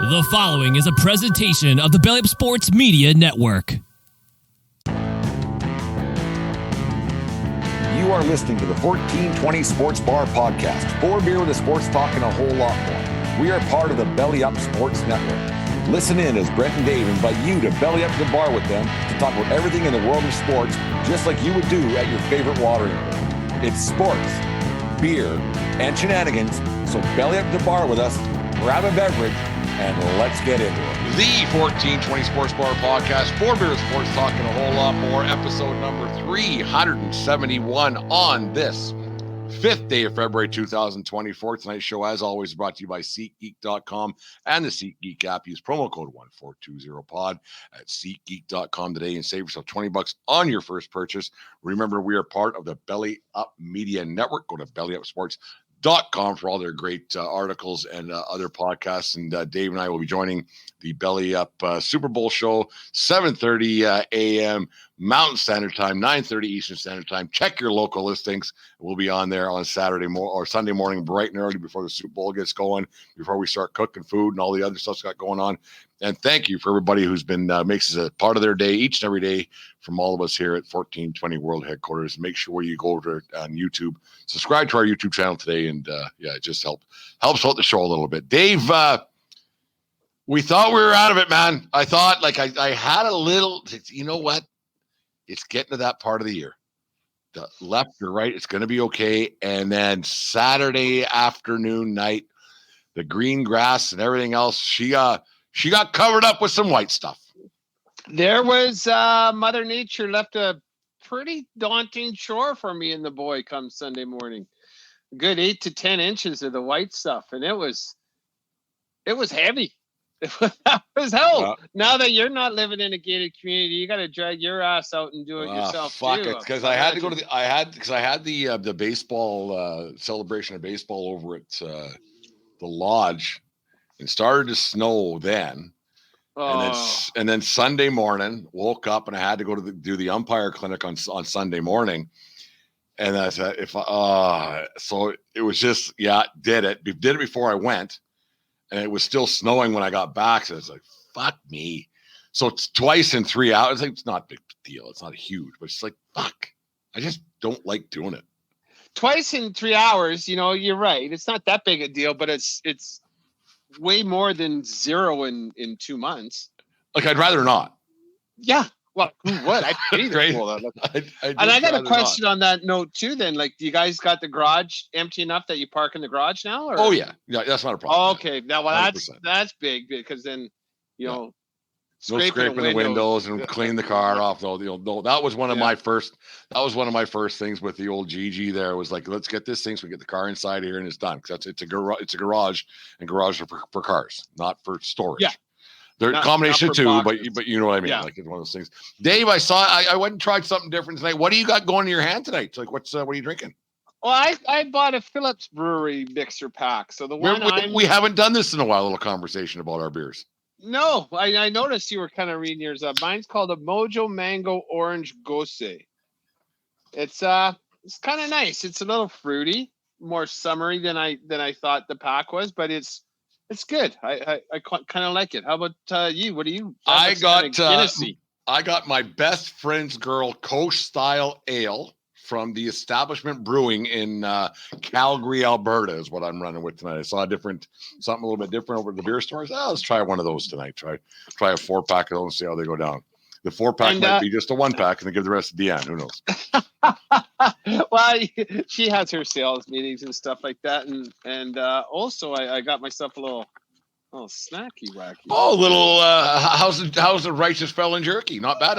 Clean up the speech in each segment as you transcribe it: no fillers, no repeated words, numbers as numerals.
The following is a presentation of the Belly Up Sports Media Network. You are listening to the 1420 Sports Bar Podcast. 4 beer with a sports talk and a whole lot more. We are part of the Belly Up Sports Network. Listen in as Brent and Dave invite you to belly up to the bar with them to talk about everything in the world of sports, just like you would do at your favorite watering hole. It's sports, beer, and shenanigans. So belly up to the bar with us, grab a beverage, and let's get into it. The 1420 Sports Bar Podcast, 4 beer sports talk and a whole lot more. Episode number 371 on this 5th day of February 2024. Tonight's show, as always, brought to you by SeatGeek.com and the SeatGeek app. Use promo code 1420pod at SeatGeek.com today and save yourself $20 on your first purchase. Remember, we are part of the Belly Up Media Network. Go to bellyupsports.com for all their great articles and other podcasts. And Dave and I will be joining the Belly Up Super Bowl show, 7:30 a.m. Mountain Standard Time, 9:30 Eastern Standard Time. Check your local listings. We'll be on there on Saturday or Sunday morning, bright and early before the Super Bowl gets going, before we start cooking food and all the other stuff's got going on. And thank you for everybody who's been makes us a part of their day each and every day from all of us here at 1420 World Headquarters. Make sure you go over on YouTube, subscribe to our YouTube channel today, and it just helps out the show a little bit. Dave, we thought we were out of it, man. I thought I had a little, you know what? It's getting to that part of the year. The left or right, it's going to be okay. And then Saturday afternoon, night, the green grass and everything else, she got covered up with some white stuff. There was Mother Nature left a pretty daunting chore for me and the boy come Sunday morning. Good 8 to 10 inches of the white stuff, and it was heavy. That was hell. Now that you're not living in a gated community, you got to drag your ass out and do it yourself. Fuck too. It, because I had to go to the baseball celebration of baseball over at the lodge. It started to snow then. And then Sunday morning, woke up and I had to go to do the umpire clinic on Sunday morning. And I said, so it was just, did it before I went. And it was still snowing when I got back. So it's like, fuck me. So it's twice in 3 hours. It's not a big deal. It's not huge, but it's like, fuck. I just don't like doing it. Twice in 3 hours, you're right. It's not that big a deal, but it's way more than 0 in 2 months. Like, I'd rather not. Yeah. Well, who would? I pity the fool. And I got a question on that note too. Then, do you guys got the garage empty enough that you park in the garage now? Or? Oh yeah, that's not a problem. Oh, okay, now that's big because then no scraping the windows and clean the car off. Though that was one of my first. That was one of my first things with the old GG. There was like, let's get this thing so we get the car inside here and it's done. Because it's a garage, and garages are for cars, not for storage. Yeah. They're a combination of two, but you know what I mean. Yeah. Like, it's one of those things. Dave, I went and tried something different tonight. What do you got going in your hand tonight? Like, what are you drinking? Well, I bought a Phillips Brewery mixer pack. So we haven't done this in a while. A little conversation about our beers. No, I noticed you were kind of reading yours up. Mine's called a Mojo Mango Orange Gose. It's kind of nice. It's a little fruity, more summery than I thought the pack was, but it's good. I kind of like it. How about you? What do you? I got my best friend's girl Coach style ale from the Establishment Brewing in Calgary, Alberta is what I'm running with tonight. I saw something a little bit different over at the beer stores. Let's try one of those tonight. Try a 4-pack of those and see how they go down. The 4-pack might be just a 1-pack and then give the rest to Deanne. Who knows? Well, she has her sales meetings and stuff like that. And also I got myself a little snacky wacky. Oh, little, how's the righteous felon jerky? Not bad.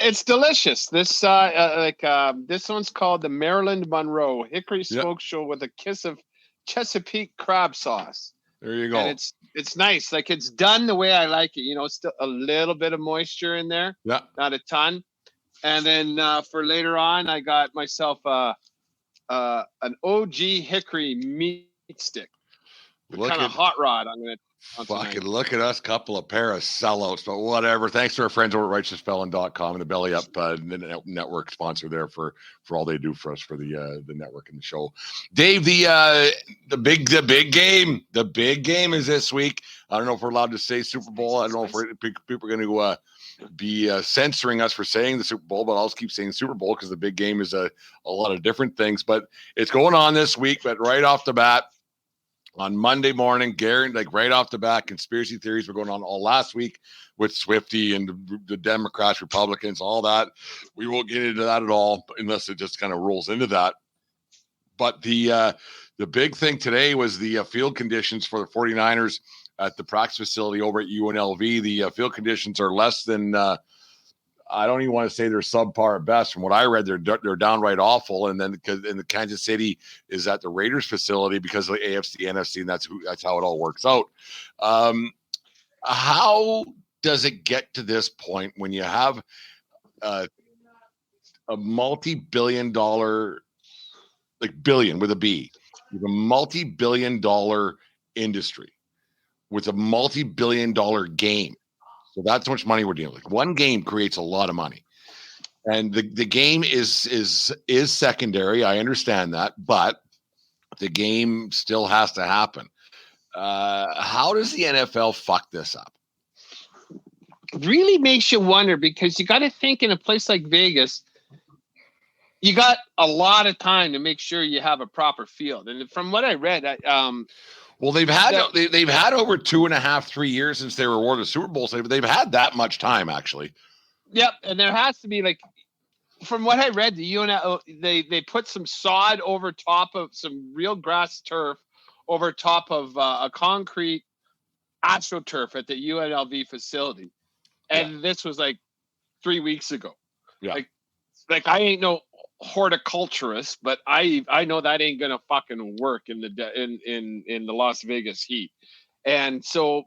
It's delicious. This this one's called the Maryland Monroe Hickory Smoke Show with a kiss of Chesapeake crab sauce. There you go. And it's nice. Like, it's done the way I like it. Still a little bit of moisture in there. Yeah. Not a ton. And then for later on, I got myself an OG Hickory meat stick. Kind of hot rod. I'm gonna Fucking look at us, couple of pair of sellouts, but whatever. Thanks to our friends over at righteousfelon.com and the Belly Up network sponsor there for all they do for us for the network and the show. Dave, the big game is this week. I don't know if we're allowed to say Super Bowl. I don't know if people are going to be censoring us for saying the Super Bowl, but I'll just keep saying Super Bowl because the big game is a lot of different things. But it's going on this week. But right off the bat, on Monday morning, Garen, like right off the bat, conspiracy theories were going on all last week with Swifty and the Democrats, Republicans, all that. We won't get into that at all unless it just kind of rolls into that. But the big thing today was the field conditions for the 49ers at the practice facility over at UNLV. The field conditions are less than I don't even want to say they're subpar at best. From what I read, they're downright awful. And then because in the Kansas City is at the Raiders facility because of the AFC, NFC, and that's how it all works out. How does it get to this point when you have a multi-billion-dollar, like billion with a B, with a multi-billion-dollar industry, with a multi-billion-dollar game? So that's how much money we're dealing with. One game creates a lot of money, and the game is secondary. I understand that, but the game still has to happen. How does the NFL fuck this up? Really makes you wonder, because you got to think in a place like Vegas, you got a lot of time to make sure you have a proper field. And from what I read, well, they've had over 2.5, 3 years since they were awarded a Super Bowl. So they've had that much time, actually. Yep, and there has to be, like, from what I read, the UNL they put some sod over top of some real grass turf over top of a concrete astroturf at the UNLV facility, and this was like 3 weeks ago. Yeah, like I ain't no horticulturist, but I know that ain't gonna fucking work in the Las Vegas heat. And so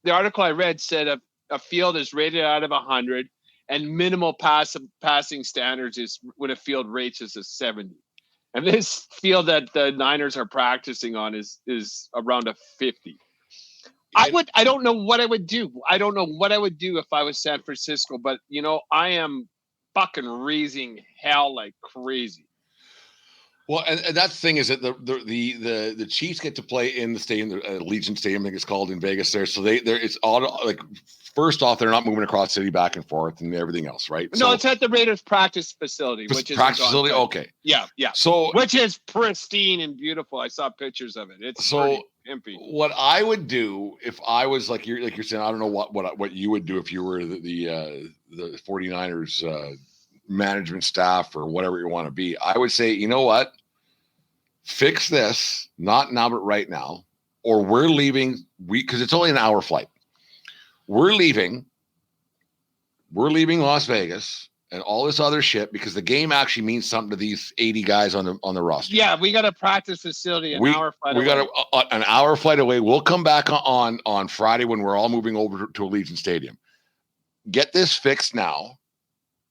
the article I read said a field is rated out of 100, and minimal passing standards is when a field rates as a 70. And this field that the Niners are practicing on is around a 50. I don't know what I would do. I don't know what I would do if I was San Francisco, but I am fucking raising hell like crazy. Well, and that's the thing is that the Chiefs get to play in the stadium, Allegiant Stadium, I think it's called in Vegas there. So it's all like, first off, they're not moving across city back and forth and everything else, right? No, it's at the Raiders practice facility, which is practice facility. Okay, yeah. So which is pristine and beautiful. I saw pictures of it. It's so pimpy. What I would do if I was like you're saying, I don't know what you would do if you were the 49ers management staff or whatever you want to be. I would say, you know what? Fix this, not now, but right now, or we're leaving. Because it's only an hour flight. We're leaving Las Vegas and all this other shit because the game actually means something to these 80 guys on the roster. Yeah, we got a practice facility hour flight away. We got an hour flight away. We'll come back on Friday when we're all moving over to Allegiant Stadium. Get this fixed now,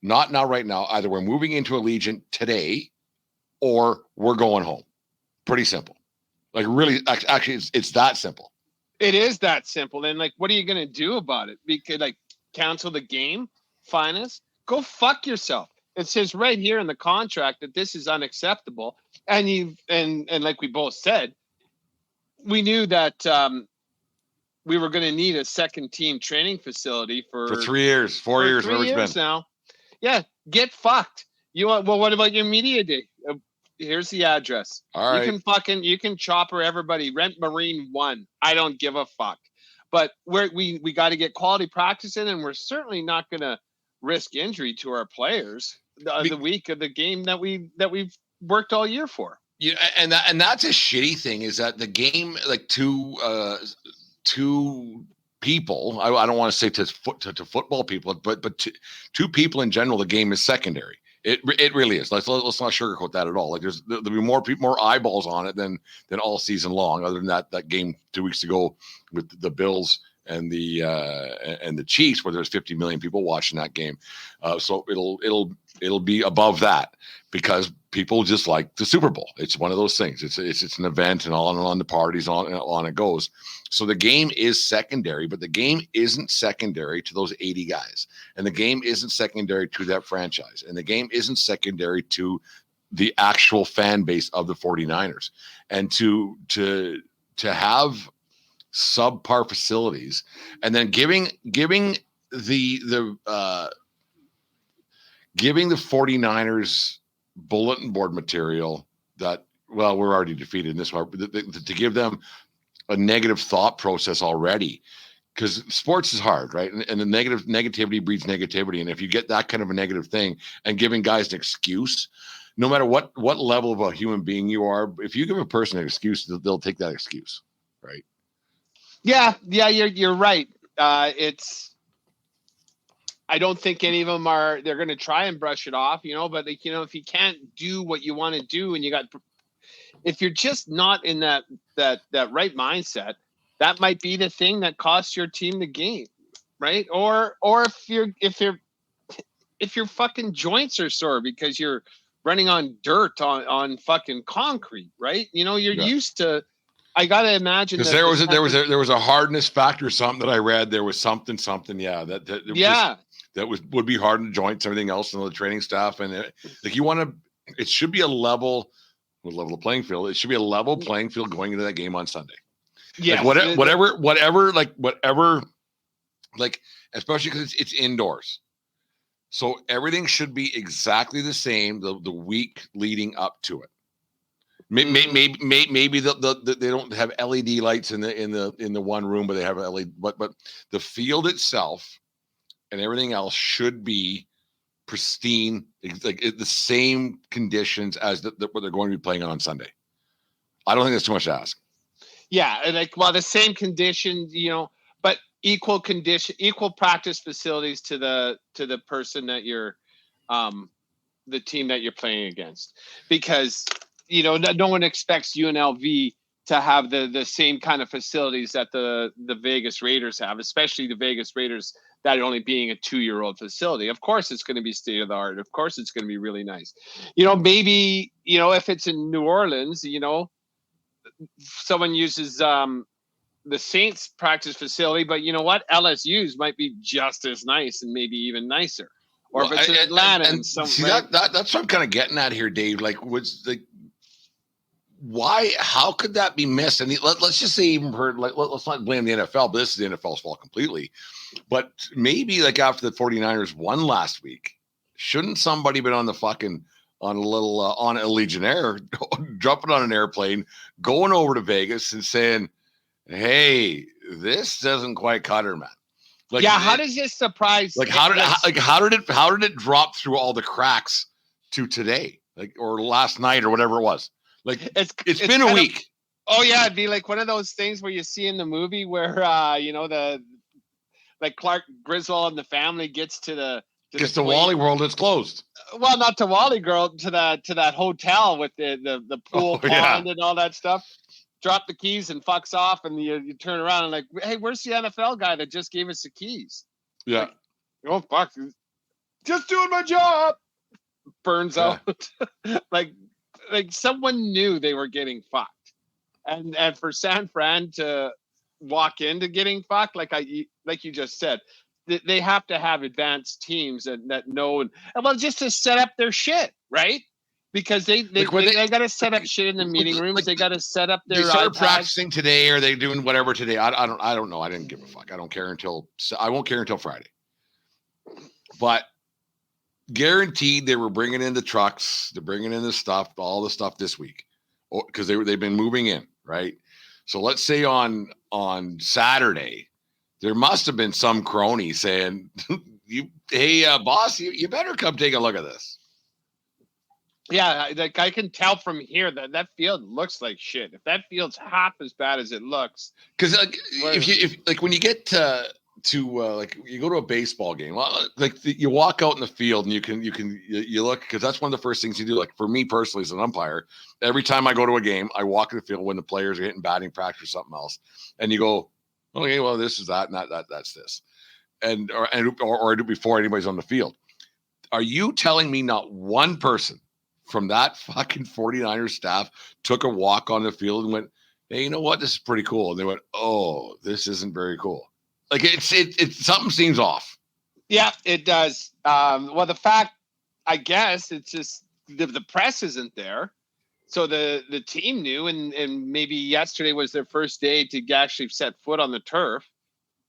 not now, right now. Either we're moving into Allegiant today or we're going home. Pretty simple. Like, really, actually, it's that simple. It is that simple. And, like, what are you going to do about it? Because, like, cancel the game? Fine us? Go fuck yourself. It says right here in the contract that this is unacceptable. And like we both said, we knew that we were going to need a second team training facility for 3 years, 4 years, 3 years now. Yeah, get fucked. What about your media day? Here's the address. All right. You can chopper everybody. Rent Marine 1. I don't give a fuck. But we got to get quality practice in, and we're certainly not going to risk injury to our players the week of the game that we've worked all year for. Yeah, and that's a shitty thing is that the game, like two people. I don't want to say to football people, but two people in general, the game is secondary. It really is. Let's not sugarcoat that at all. Like there'll be more eyeballs on it than all season long. Other than that game 2 weeks ago with the Bills and the Chiefs, where there's 50 million people watching that game. So it'll it'll be above that because people just like the Super Bowl. It's one of those things. It's an event and on the parties, on it goes. So the game is secondary, but the game isn't secondary to those 80 guys. And the game isn't secondary to that franchise. And the game isn't secondary to the actual fan base of the 49ers. And to have subpar facilities and then giving the 49ers bulletin board material that, well, we're already defeated in this one, to give them a negative thought process already, because sports is hard, right? And the negativity breeds negativity. And if you get that kind of a negative thing and giving guys an excuse, no matter what level of a human being you are, if you give a person an excuse, they'll take that excuse, right? Yeah, you're right. I don't think any of them they're going to try and brush it off, but if you can't do what you want to do and if you're just not in that right mindset, that might be the thing that costs your team the game, right? Or if your fucking joints are sore because you're running on dirt on fucking concrete, right? You're used to. I gotta imagine because there was a hardness factor or something that I read. There was something, yeah, that would be hard in the joints, everything else, and the training staff, and it should be a level playing field. It should be a level playing field going into that game on Sunday. Yeah, like whatever, especially because it's indoors, so everything should be exactly the same the week leading up to it. Maybe they don't have LED lights in the one room, but they have LED. But the field itself and everything else should be pristine, like the same conditions as what they're going to be playing on Sunday. I don't think that's too much to ask. Yeah, the same conditions, but equal practice facilities to the person that you're, the team that you're playing against, because no one expects UNLV to have the same kind of facilities that the Vegas Raiders have, especially the Vegas Raiders that only being a 2-year-old facility. Of course, it's going to be state of the art. Of course, it's going to be really nice. Maybe, if it's in New Orleans, someone uses the Saints practice facility, but you know what? LSU's might be just as nice and maybe even nicer. Or if it's in Atlanta. That's what I'm kind of getting at here, Dave. Why? How could that be missed? And let's just say even let's not blame the NFL, but this is the NFL's fault completely. But maybe after the 49ers won last week, shouldn't somebody been on a Legionnaire, jumping on an airplane, going over to Vegas and saying, "Hey, this doesn't quite cut her, man." How does this surprise? How did it drop through all the cracks to today, or last night, or whatever it was? It's been a week. It'd be like one of those things where you see in the movie where Clark Griswold and the family gets to Wally World. It's closed. Well, not to Wally World, to that hotel with the pool pond and all that stuff. Drop the keys and fucks off, and you turn around and hey, where's the NFL guy that just gave us the keys? Yeah. Oh fuck! Just doing my job. Burns out. Like someone knew they were getting fucked, and for San Fran to walk into getting fucked, like you just said, they have to have advanced teams that know and just to set up their shit, right? Because they got to set up shit in the meeting rooms. They got to set up their. They started practicing today, or are they doing whatever today? I don't know. I didn't give a fuck. I won't care until Friday. But guaranteed, they were bringing in the trucks. They're bringing in the stuff, all the stuff this week, because they've been moving in, right? So let's say on Saturday, there must have been some crony saying, "Hey, boss, you better come take a look at this." Yeah, I can tell from here that field looks like shit. If that field's half as bad as it looks, because if when you get to you go to a baseball game, well, you walk out in the field and you look, because that's one of the first things you do. Like for me personally as an umpire, every time I go to a game, I walk in the field when the players are hitting batting practice or something else, and you go, okay, well, this is that, and that's this, or I do before anybody's on the field. Are you telling me not one person from that fucking 49ers staff took a walk on the field and went, hey, you know what? This is pretty cool. And they went, oh, this isn't very cool. Like it's something seems off. Yeah, it does. Well, the fact, I guess, it's just the press isn't there. So the team knew, and maybe yesterday was their first day to actually set foot on the turf.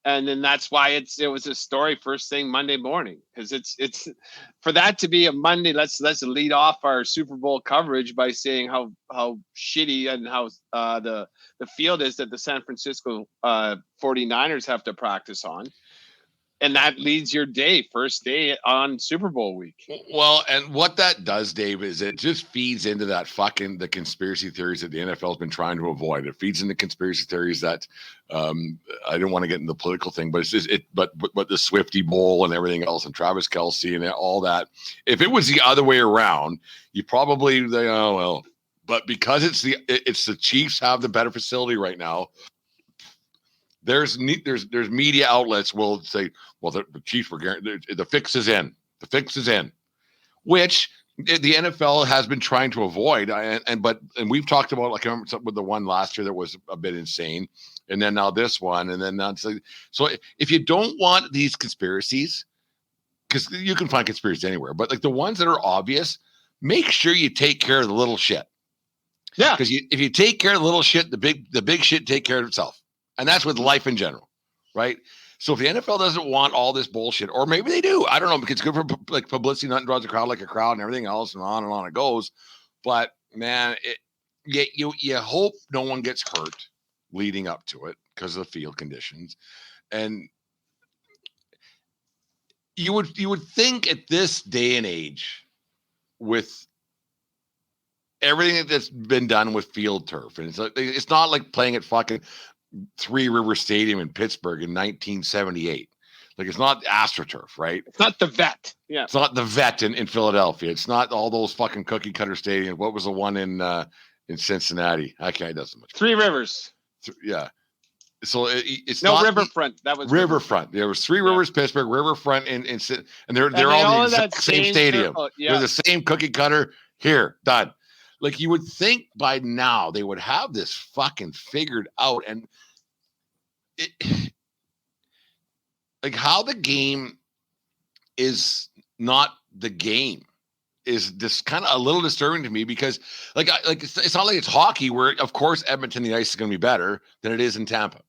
And then that's why it was a story first thing Monday morning, because it's for that to be a Monday. Let's lead off our Super Bowl coverage by saying how shitty and how the field is that the San Francisco 49ers have to practice on. And that leads your day, first day on Super Bowl week. Well, and what that does, Dave, is it just feeds into that the conspiracy theories that the NFL has been trying to avoid. It feeds into conspiracy theories that I don't want to get into the political thing, but it's just but the Swifty Bowl and everything else, and Travis Kelce and all that. If it was the other way around, you probably but because it's the Chiefs have the better facility right now. There's media outlets will say, well, the Chiefs were guaranteed. The fix is in. The fix is in, which the NFL has been trying to avoid. And we've talked about, like, I remember with the one last year that was a bit insane, and then now this one, and then that's so. If you don't want these conspiracies, because you can find conspiracies anywhere, but like the ones that are obvious, make sure you take care of the little shit. Yeah, because if you take care of the little shit, the big shit take care of itself. And that's with life in general, right? So if the NFL doesn't want all this bullshit, or maybe they do, I don't know, because it's good for like publicity, nothing draws a crowd like a crowd and everything else, and on it goes. But man, you hope no one gets hurt leading up to it because of the field conditions. And you would think at this day and age, with everything that's been done with field turf, and it's not like playing at fucking Three River Stadium in Pittsburgh in 1978. Like, it's not AstroTurf, right? It's not the Vet. Yeah. It's not the Vet in Philadelphia. It's not all those fucking cookie cutter stadiums. What was the one in Cincinnati? Okay, it doesn't much. Three Rivers. Yeah. So it's no not Riverfront. That was Riverfront. There was Three Rivers, Pittsburgh, Riverfront, and they're all the exact same stadium. Yeah. They're the same cookie cutter. Here, done. Like, you would think by now they would have this fucking figured out, and like how the game is not the game is just kind of a little disturbing to me, because like it's not like it's hockey where, of course, Edmonton, the ice is going to be better than it is in Tampa.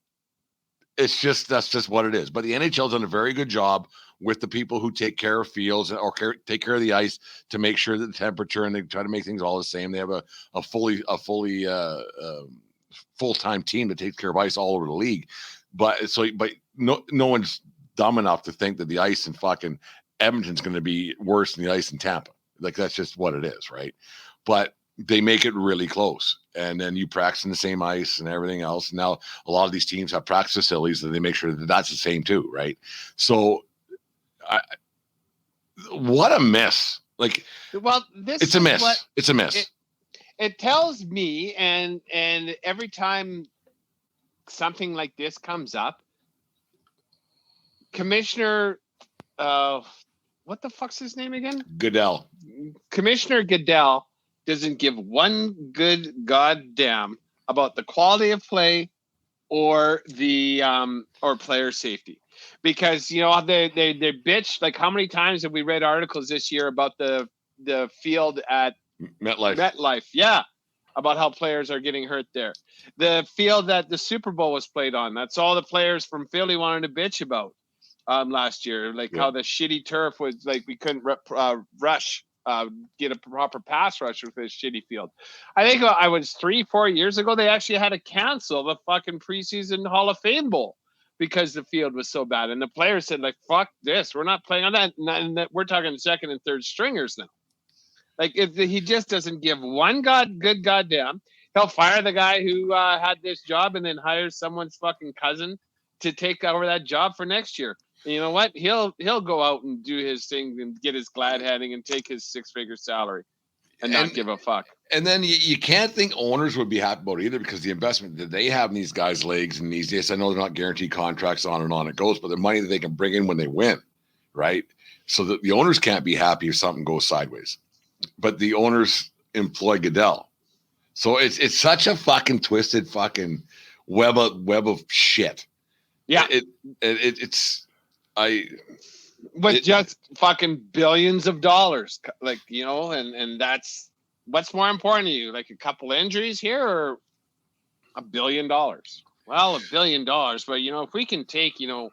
That's just what it is. But the NHL's done a very good job with the people who take care of fields or take care of the ice to make sure that the temperature, and they try to make things all the same. They have a fully full-time team that takes care of ice all over the league. But no one's dumb enough to think that the ice in fucking Edmonton's going to be worse than the ice in Tampa. Like, that's just what it is, right? But they make it really close, and then you practice in the same ice and everything else. Now, a lot of these teams have practice facilities, and they make sure that that's the same too, right? So, what a miss! Like, well, it's a miss. It's a miss. It tells me, and every time something like this comes up, Commissioner, what the fuck's his name again? Goodell. Commissioner Goodell doesn't give one good goddamn about the quality of play or the or player safety, because they bitch. Like, how many times have we read articles this year about the field at MetLife? Yeah, about how players are getting hurt there. The field that the Super Bowl was played on, that's all the players from Philly wanted to bitch about last year. Like, how the shitty turf was, like, we couldn't rush. Get a proper pass rush with this shitty field. I think I was 3-4 years ago, they actually had to cancel the fucking preseason Hall of Fame Bowl because the field was so bad. And the players said, like, fuck this, we're not playing on that. And we're talking second and third stringers now. Like, if he just doesn't give one good goddamn, he'll fire the guy who had this job and then hires someone's fucking cousin to take over that job for next year. And you know what? He'll go out and do his thing and get his glad handing and take his 6-figure salary and not give a fuck. And then you can't think owners would be happy about it either, because the investment that they have in these guys' legs and yes, I know they're not guaranteed contracts, on and on it goes, but the money that they can bring in when they win, right? so that the owners can't be happy if something goes sideways. But the owners employ Goodell. So it's such a fucking twisted fucking web of shit. Yeah. It's just fucking billions of dollars, like, you know, and that's what's more important to you, like a couple injuries here or $1 billion? Well, $1 billion, but you know, if we can take, you know,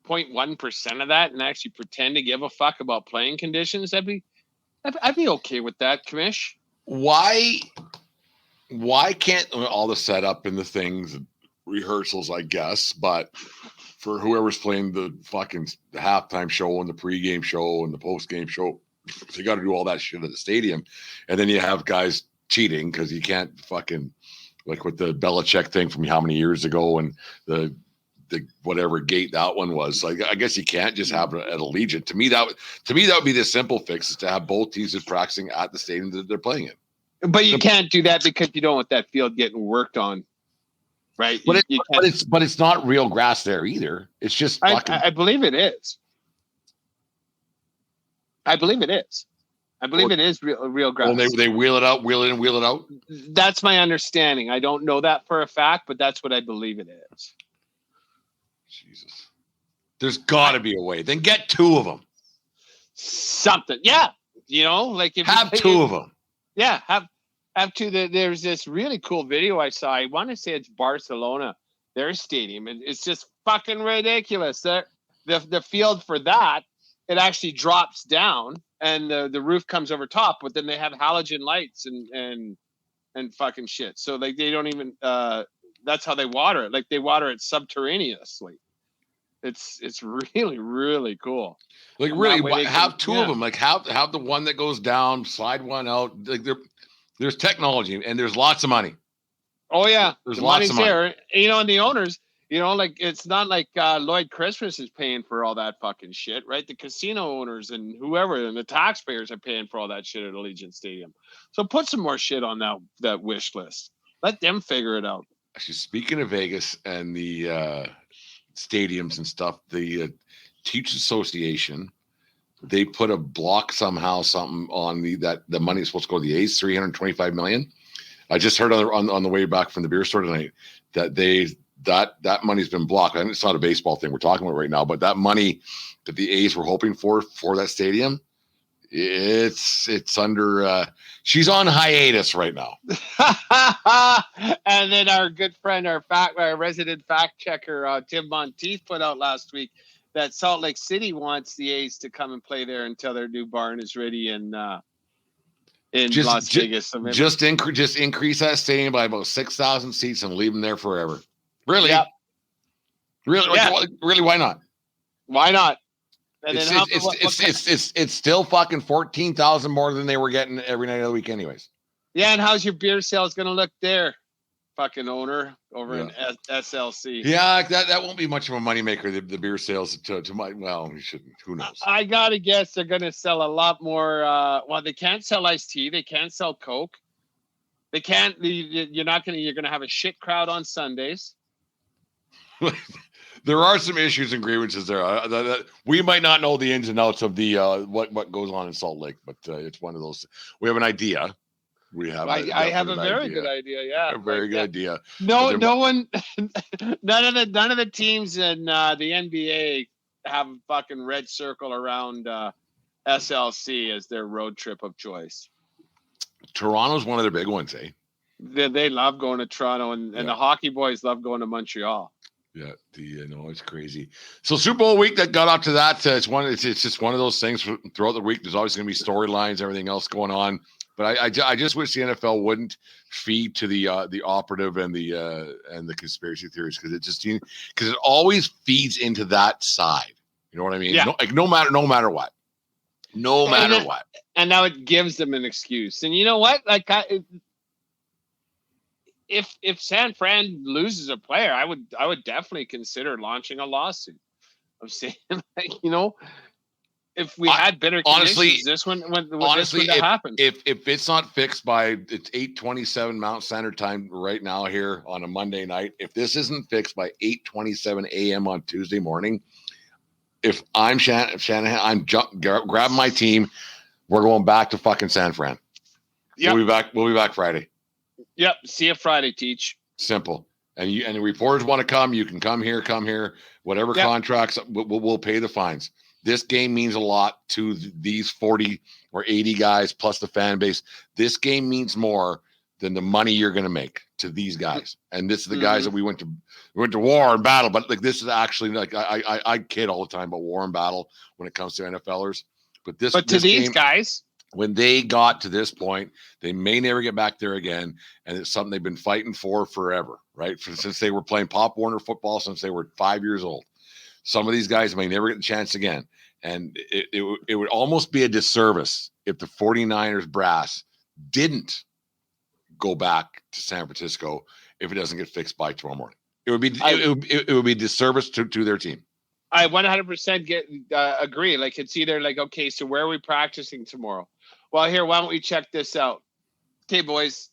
0.1% of that and actually pretend to give a fuck about playing conditions, I'd be okay with that, Commish. Why can't all the setup and the things, rehearsals, I guess, but for whoever's playing the fucking halftime show and the pregame show and the postgame show, so you got to do all that shit at the stadium, and then you have guys cheating because you can't fucking, like with the Belichick thing from how many years ago and the whatever gate that one was. Like, I guess you can't just have it at Allegiant. To me, that would be the simple fix, is to have both teams practicing at the stadium that they're playing in. But you can't do that because you don't want that field getting worked on, right? But it's not real grass there either. It's just fucking. I believe it is. I believe it is. I believe it is real grass. Well, they wheel it out, wheel it in, wheel it out. That's my understanding. I don't know that for a fact, but that's what I believe it is. Jesus. There's got to be a way. Then get two of them. Something. Yeah. You know, like if have two of them. Yeah. Have two. There's this really cool video I saw. I want to say it's Barcelona, their stadium. And it's just fucking ridiculous. The field for that, it actually drops down and the roof comes over top, but then they have halogen lights and fucking shit. So like they don't even, that's how they water it. Like they water it subterraneously. It's really, really cool. Like really have two of them. Like have the one that goes down, slide one out. Like there's technology and there's lots of money. Oh yeah. There's the lots of money there. You know, and the owners, you know, like it's not like Lloyd Christmas is paying for all that fucking shit, right? The casino owners and whoever and the taxpayers are paying for all that shit at Allegiant Stadium. So put some more shit on that wish list. Let them figure it out. Actually, speaking of Vegas and the stadiums and stuff, the Teachers Association, they put a block somehow, something on the money is supposed to go to the A's, $325 million. I just heard on the way back from the beer store tonight that that money's been blocked. I mean, it's not a baseball thing we're talking about right now, but that money that the A's were hoping for that stadium, it's under she's on hiatus right now. And then our good friend, our resident fact checker, Tim Monteith, put out last week that Salt Lake City wants the A's to come and play there until their new barn is ready in Las Vegas. So just increase that stadium by about 6,000 seats and leave them there forever. Really? Yeah. Really? Yeah. Really? Why not? Why not? And it's still fucking 14,000 more than they were getting every night of the week, anyways. Yeah, and how's your beer sales going to look there, fucking owner over in SLC? Yeah, that won't be much of a moneymaker. The beer sales to my we shouldn't. Who knows? I gotta guess they're going to sell a lot more. Well, they can't sell iced tea. They can't sell Coke. They can't. You're going to have a shit crowd on Sundays. There are some issues and grievances there. We might not know the ins and outs of the what goes on in Salt Lake, but it's one of those. We have an idea. I have a very good idea. Yeah, a very good idea. No one, none of the teams in the NBA have a fucking red circle around SLC as their road trip of choice. Toronto's one of their big ones, eh? They love going to Toronto, and the hockey boys love going to Montreal. Yeah, it's crazy. So Super Bowl week that got up to that. It's just one of those things throughout the week. There's always going to be storylines, everything else going on. But I just wish the NFL wouldn't feed to the operative and the conspiracy theories because it always feeds into that side. You know what I mean? Yeah. No matter what. And now it gives them an excuse. And you know what? Like if San Fran loses a player, I would definitely consider launching a lawsuit. I'm saying, like, if we had better conditions, this would have happened. If it's not fixed by it's 8:27 Mountain Standard Time right now here on a Monday night, if this isn't fixed by 8:27 a.m. on Tuesday morning, if I'm Shanahan, I'm grabbing my team. We're going back to fucking San Fran. Yep. We'll be back Friday. Yep. See you Friday, Teach. Simple. And the reporters want to come. You can come here. Whatever contracts, we'll pay the fines. This game means a lot to these 40 or 80 guys plus the fan base. This game means more than the money you're going to make to these guys. And this is the guys that we went to war and battle. But like this is actually like I kid all the time about war and battle when it comes to NFLers. But these game, guys, when they got to this point, they may never get back there again. And it's something they've been fighting for forever, right? Since they were playing Pop Warner football since they were 5 years old. Some of these guys may never get the chance again. And it would almost be a disservice if the 49ers brass didn't go back to San Francisco if it doesn't get fixed by tomorrow morning. It would be a disservice to their team. I 100% agree. Like it's either like, okay, so where are we practicing tomorrow? Well, here, why don't we check this out? Okay, boys,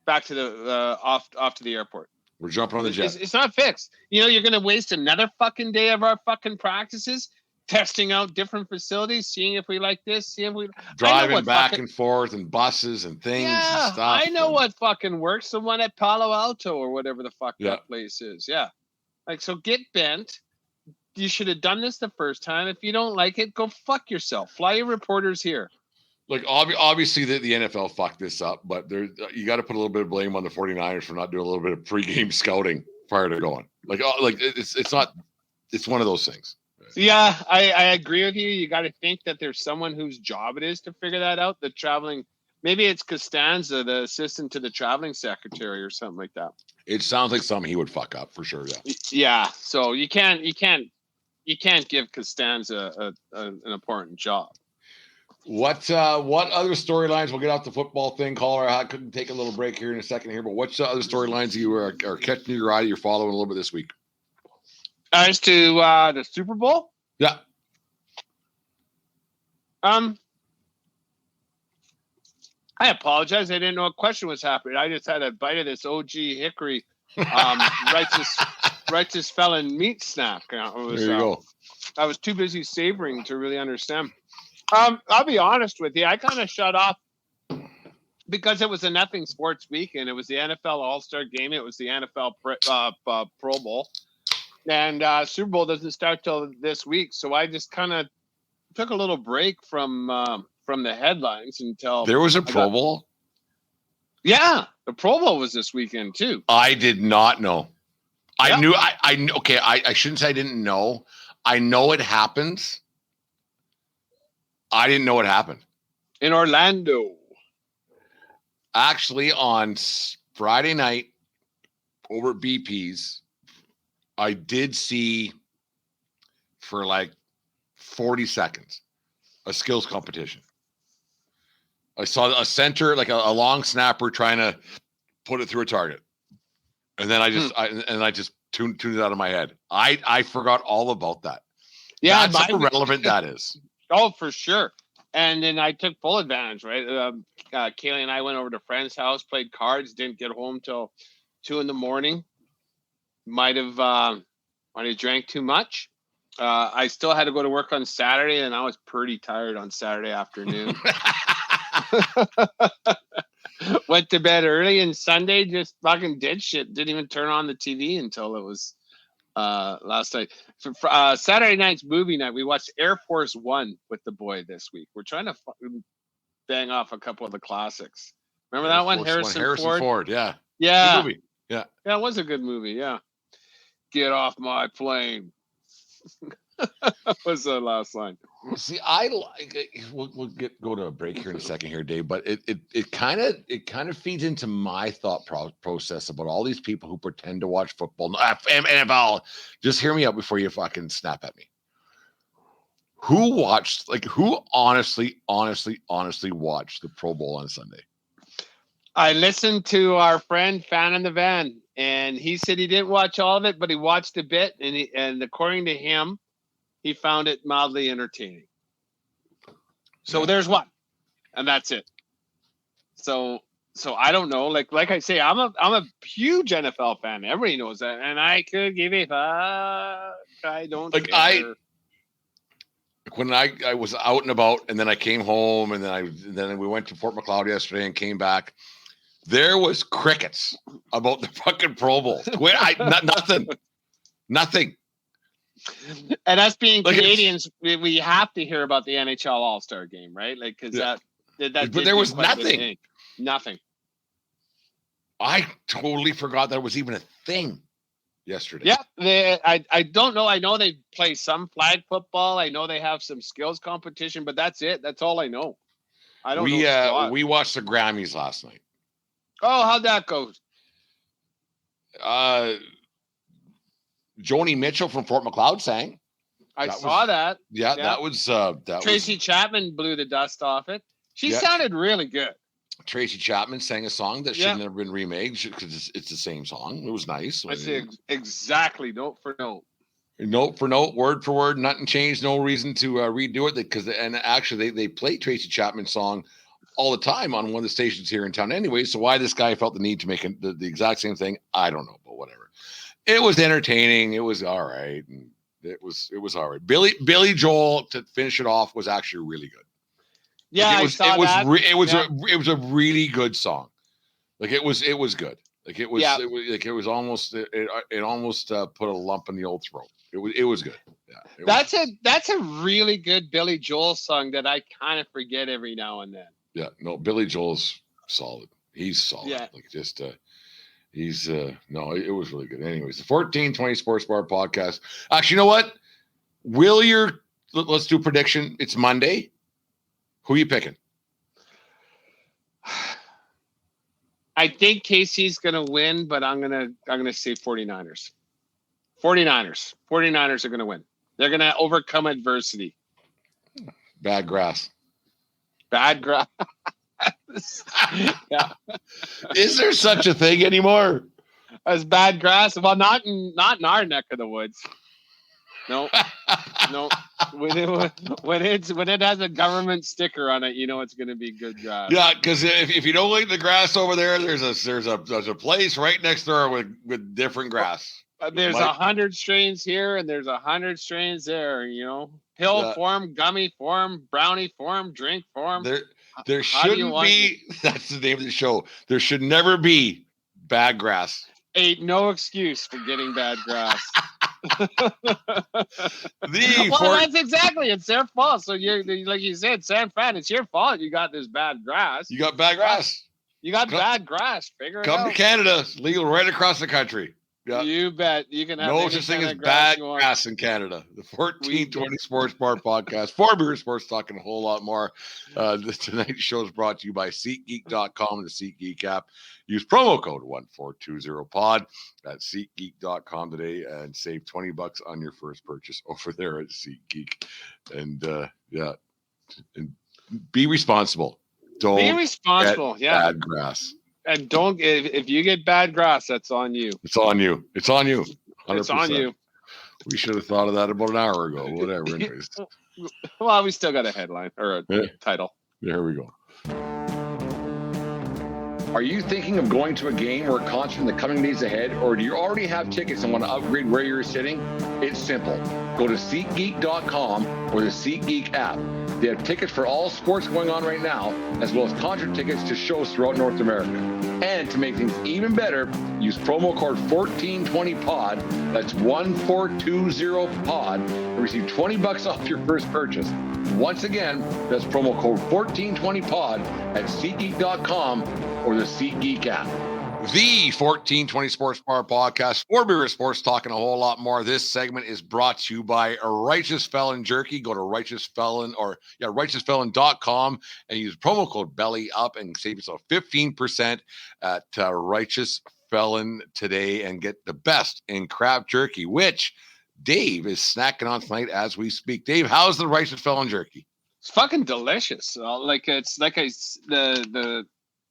back to the off to the airport. We're jumping on the jet. It's not fixed. You know, you're going to waste another fucking day of our fucking practices testing out different facilities, seeing if we like this, seeing if we driving back and forth and buses and things and stuff. I know what fucking works. The one at Palo Alto or whatever the fuck that place is. Yeah. Like, so get bent. You should have done this the first time. If you don't like it, go fuck yourself. Fly your reporters here. Like, obviously the NFL fucked this up, but you got to put a little bit of blame on the 49ers for not doing a little bit of pregame scouting prior to going. Like it's one of those things. Yeah, I agree with you. You got to think that there's someone whose job it is to figure that out. The traveling, maybe it's Costanza, the assistant to the traveling secretary or something like that. It sounds like something he would fuck up for sure. Yeah. Yeah. So you can't give Costanza an important job. What other storylines? We'll get off the football thing. Caller, I couldn't take a little break here in a second here, but what's other storylines you are catching your eye? You're following a little bit this week. As to the Super Bowl? Yeah. I apologize. I didn't know a question was happening. I just had a bite of this OG Hickory righteous felon meat snack. There you go. I was too busy savoring to really understand. I'll be honest with you. I kind of shut off because it was a nothing sports weekend. It was the NFL All-Star Game. It was the NFL Pro Bowl. And Super Bowl doesn't start till this week, so I just kind of took a little break from the headlines until there was a Pro Bowl. Yeah, the Pro Bowl was this weekend too. I did not know. I knew. Okay. I shouldn't say I didn't know. I know it happens. I didn't know it happened in Orlando. Actually, on Friday night over at BP's. I did see for like 40 seconds a skills competition. I saw a center, like a long snapper trying to put it through a target. And then I just tuned it out of my head. I forgot all about that. Yeah. That's how relevant that is. Oh, for sure. And then I took full advantage, right? Kaylee and I went over to a friend's house, played cards, didn't get home till 2 a.m. Might have drank too much. I still had to go to work on Saturday, and I was pretty tired on Saturday afternoon. Went to bed early, and Sunday just fucking did shit. Didn't even turn on the TV until it was last night. For Saturday night's movie night, we watched Air Force One with the boy this week. We're trying to bang off a couple of the classics. Remember that one? Harrison Ford? Yeah. Yeah. Good movie. Yeah. Yeah, it was a good movie. Yeah. Get off my plane. Was the last line. See, I like. We'll go to a break here in a second here, Dave. But it kind of feeds into my thought process about all these people who pretend to watch football. NFL. Just hear me out before you fucking snap at me. Who honestly watched the Pro Bowl on Sunday? I listened to our friend Fan in the Van, and he said he didn't watch all of it, but he watched a bit, and according to him, he found it mildly entertaining. So there's one, and that's it. So I don't know. Like I say, I'm a huge NFL fan. Everybody knows that, and I could give a fuck. I don't care. when I was out and about, and then I came home, and then we went to Fort McLeod yesterday and came back. There was crickets about the fucking Pro Bowl. Nothing. And us being Canadians, we have to hear about the NHL All-Star game, right? Like, because but there was nothing. Nothing. I totally forgot that was even a thing yesterday. Yeah, I don't know. I know they play some flag football. I know they have some skills competition, but that's it. That's all I know. I don't know. We watched the Grammys last night. Oh, how'd that go? Joni Mitchell from Fort McLeod sang. I saw that. Yeah, that was Tracy Chapman blew the dust off it. She sounded really good. Tracy Chapman sang a song that should have never been remade because it's the same song. It was nice. I say exactly, note for note. Note for note, word for word, nothing changed. No reason to redo it because actually they play Tracy Chapman's song all the time on one of the stations here in town anyway. So why this guy felt the need to make the exact same thing, I don't know, but whatever. It was entertaining. It was all right. And it was all right. Billy Joel to finish it off was actually really good. Yeah, it was a really good song. Like it was good. Like it was almost put a lump in the old throat. It was good. Yeah. That's a really good Billy Joel song that I kind of forget every now and then. Yeah, no, Billy Joel's solid. He's solid. Yeah. Like just it was really good. Anyways, the 1420 Sports Bar podcast. Actually, you know what? Let's do a prediction. It's Monday. Who are you picking? I think KC's gonna win, but I'm gonna say 49ers. 49ers are gonna win. They're gonna overcome adversity. Bad grass. Yeah. Is there such a thing anymore? As bad grass? Well, not in our neck of the woods. No. When it has a government sticker on it, you know it's going to be good grass. Yeah, because if you don't like the grass over there, there's a place right next door with different grass. There's 100 strains here and there's 100 strains there. You know, pill form, gummy form, brownie form, drink form. There shouldn't be. That's the name of the show. There should never be bad grass. Ain't no excuse for getting bad grass. That's exactly. It's their fault. So you're like you said, San Fran. It's your fault. You got this bad grass. You got bad grass. Bad grass. Figure it out. Come to Canada. It's legal right across the country. Yeah. You bet. You can have no such thing as bad grass in Canada. The 1420 Sports Bar podcast. 4 Beer Sports talking a whole lot more. Tonight's show is brought to you by SeatGeek.com and the SeatGeek app. Use promo code 1420pod at SeatGeek.com today and save $20 on your first purchase over there at SeatGeek. And and be responsible. Don't be responsible. Get bad grass. And don't if you get bad grass, that's on you. It's on you. 100%. It's on you. We should have thought of that about an hour ago. Whatever. Anyways. Well, we still got a headline or a title. There we go. Are you thinking of going to a game or a concert in the coming days ahead, or do you already have tickets and want to upgrade where you're sitting? It's simple. Go to SeatGeek.com or the SeatGeek app. They have tickets for all sports going on right now, as well as concert tickets to shows throughout North America. And to make things even better, use promo code 1420pod. That's 1420pod and receive $20 off your first purchase. Once again, that's promo code 1420pod at SeatGeek.com or the SeatGeek app. The 1420 Sports Bar podcast, 4 Beer Sports talking a whole lot more. This segment is brought to you by Righteous Felon Jerky. Go to righteousfelon.com and use promo code BELLYUP and save yourself 15% at Righteous Felon today and get the best in craft jerky, which Dave is snacking on tonight as we speak. Dave, how's the Righteous Felon Jerky? It's fucking delicious.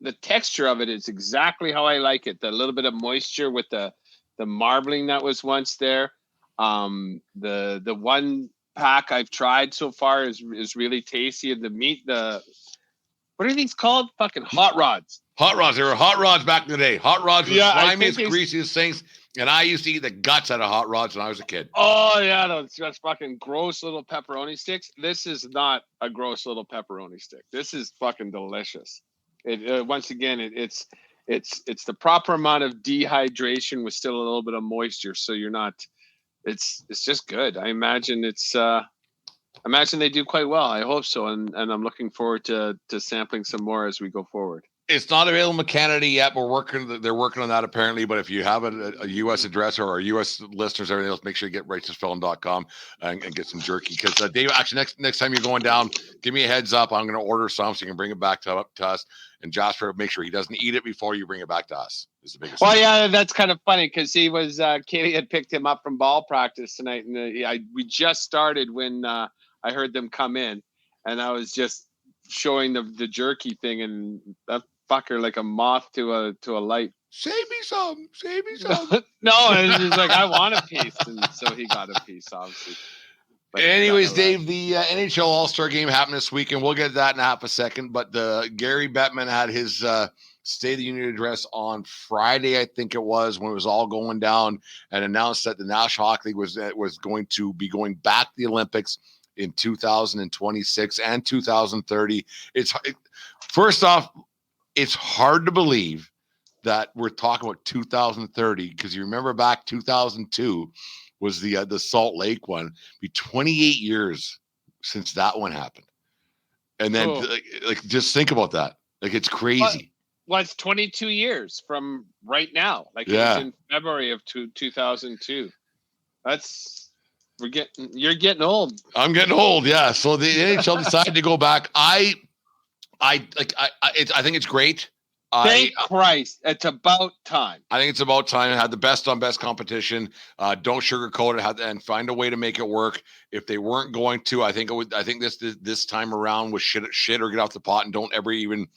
The texture of it is exactly how I like it. The little bit of moisture with the marbling that was once there. The one pack I've tried so far is really tasty. And the meat, what are these called? Fucking hot rods. Hot rods. There were hot rods back in the day. Hot rods were the slimiest, greasiest things. And I used to eat the guts out of hot rods when I was a kid. Oh yeah, that's fucking gross little pepperoni sticks. This is not a gross little pepperoni stick. This is fucking delicious. Once again, it's the proper amount of dehydration with still a little bit of moisture, so you're not. It's just good. I imagine imagine they do quite well. I hope so, and I'm looking forward to sampling some more as we go forward. It's not available in Canada yet. They're working on that apparently. But if you have a U.S. address or a U.S. listeners, everything else, make sure you get righteousfelon.com and get some jerky. Because Dave, actually, next time you're going down, give me a heads up. I'm going to order some so you can bring it back to us. And Jasper, make sure he doesn't eat it before you bring it back to us. Is the biggest. Well, yeah, that's kind of funny because he was Katie had picked him up from ball practice tonight, and we just started when I heard them come in, and I was just showing the jerky thing, and that fucker like a moth to a light. Save me some. No, it's just like I want a piece, and so he got a piece, obviously. But anyways, Dave, the NHL All-Star Game happened this weekend. We'll get to that in half a second. But Gary Bettman had his State of the Union address on Friday, I think it was, when it was all going down, and announced that the National Hockey League was going to be going back to the Olympics in 2026 and 2030. First off, it's hard to believe that we're talking about 2030 because you remember back 2002 was the Salt Lake one. Be 28 years since that one happened, and then like just think about that. Like it's crazy. Well, it's 22 years from right now. Like it was in February of 2002. You're getting old. I'm getting old. Yeah. So the NHL decided to go back. I think it's great. Thank Christ. It's about time. I think it's about time. It had the best on best competition. Don't sugarcoat it and find a way to make it work. If they weren't going to, I think this time around was shit or get off the pot and don't ever even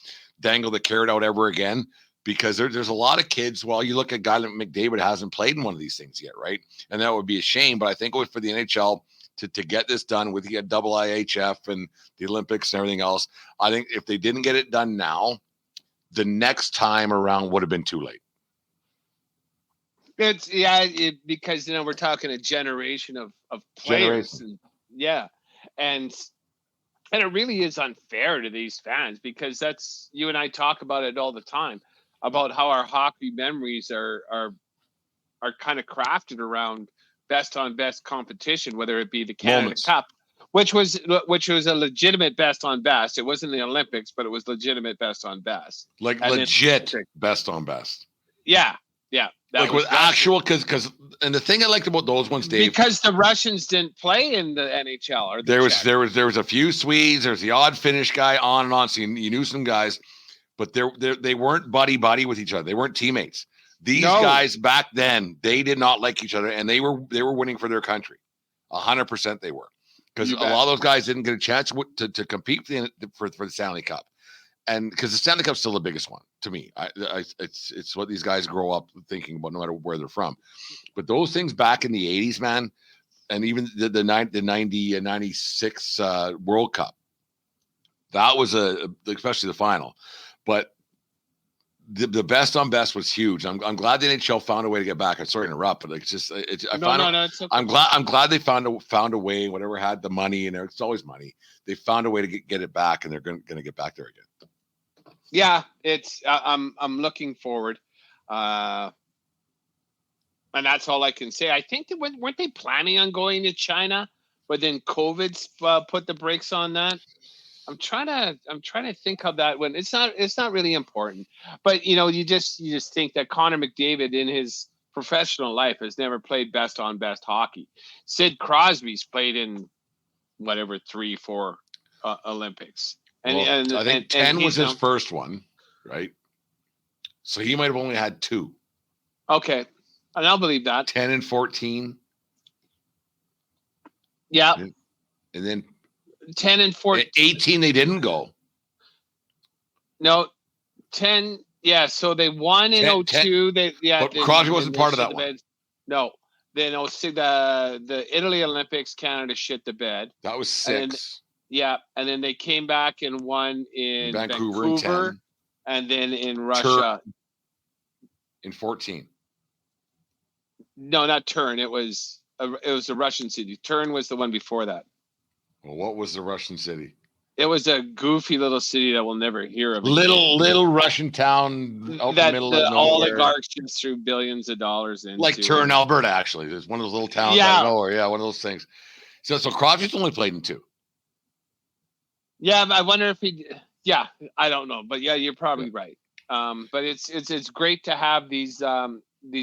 dangle the carrot out ever again. Because there's a lot of kids. Well, you look at a guy like McDavid hasn't played in one of these things yet, right? And that would be a shame. But I think it was for the NHL to get this done with the IIHF and the Olympics and everything else. I think if they didn't get it done now, the next time around would have been too late. Because we're talking a generation of players, and it really is unfair to these fans because that's you and I talk about it all the time about how our hockey memories are kind of crafted around best on best competition, whether it be the Canada Cup, which was a legitimate best on best. It wasn't the Olympics, but it was legitimate best on best. Like legit best on best. Yeah. Like with actual, because and the thing I liked about those ones, Dave, because the Russians didn't play in the NHL, or there was a few Swedes, there's the odd Finnish guy, on and on. So you knew some guys, but they weren't buddy with each other. They weren't teammates. These guys back then, they did not like each other, and they were winning for their country. 100% they were, because a lot of those guys didn't get a chance to compete for the Stanley Cup. And because the Stanley Cup's still the biggest one to me, it's what these guys grow up thinking about, no matter where they're from. But those things back in the 80s, man, and even the 90 and 96 World Cup, that was especially the final. But the best on best was huge. I'm glad the NHL found a way to get back. I'm sorry to interrupt, but it's okay. I'm glad they found a way. Whatever had the money, and it's always money. They found a way to get it back, and they're going to get back there again. Yeah, I'm looking forward, and that's all I can say. I think that weren't they planning on going to China, but then COVID put the brakes on that. I'm trying to think how that went. It's not really important, but you just think that Connor McDavid in his professional life has never played best on best hockey. Sid Crosby's played in whatever 3-4 Olympics. And I think 10 was his first one, right? So he might have only had 2. Okay, and I'll believe that. 10 and 14. Yeah. And then 10 and 14. 18, they didn't go. No, 10. Yeah, so they won in 02. But Crosby wasn't part of that one. No. Then the Italy Olympics, Canada shit the bed. That was 6. And then they came back and won in Vancouver and then in Russia in 14. No, not Turin. It was a Russian city. Turin was the one before that. Well, what was the Russian city? It was a goofy little city that we'll never hear of. Little Russian town out in the middle of nowhere. Oligarchs just threw billions of dollars into. Like Turin, Alberta, actually. There's one of those little towns out of nowhere. Yeah, one of those things. So Crosby's only played in 2. Yeah, I wonder if he. Yeah, I don't know, but yeah, you're probably right. But it's great to have these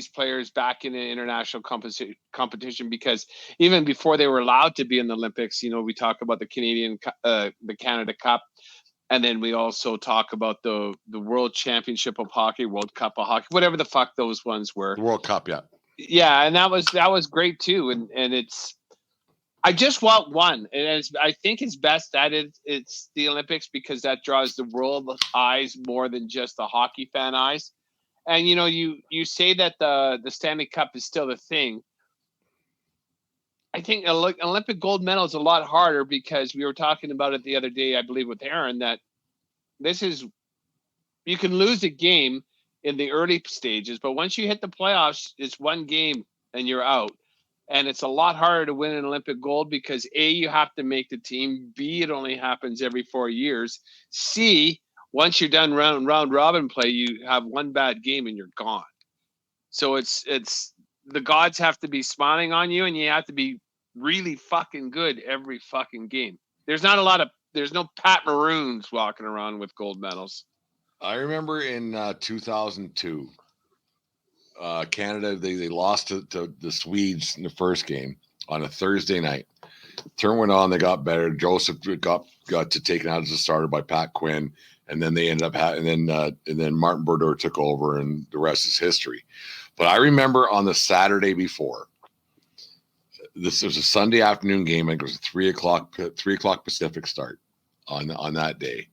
players back in the international competition, because even before they were allowed to be in the Olympics, we talk about the the Canada Cup, and then we also talk about the World Championship of Hockey, World Cup of Hockey, whatever the fuck those ones were. The World Cup, yeah. Yeah, and that was great too, and it's. I just want one, and I think it's best that it's the Olympics, because that draws the world eyes more than just the hockey fan eyes. And you say that the Stanley Cup is still the thing. I think Olympic gold medal is a lot harder, because we were talking about it the other day, I believe, with Aaron, that you can lose a game in the early stages, but once you hit the playoffs, it's one game and you're out. And it's a lot harder to win an Olympic gold, because A, you have to make the team. B, it only happens every 4 years. C, once you're done round robin play, you have one bad game and you're gone. So it's the gods have to be smiling on you, and you have to be really fucking good every fucking game. There's no Pat Maroons walking around with gold medals. I remember in 2002. Canada, they lost to the Swedes in the first game on a Thursday night. Turn went on, they got better. Joseph got taken out as a starter by Pat Quinn, and then they ended up and then Martin Brodeur took over, and the rest is history. But I remember on the Saturday before, this was a Sunday afternoon game. I think it was a 3 o'clock Pacific start on that day.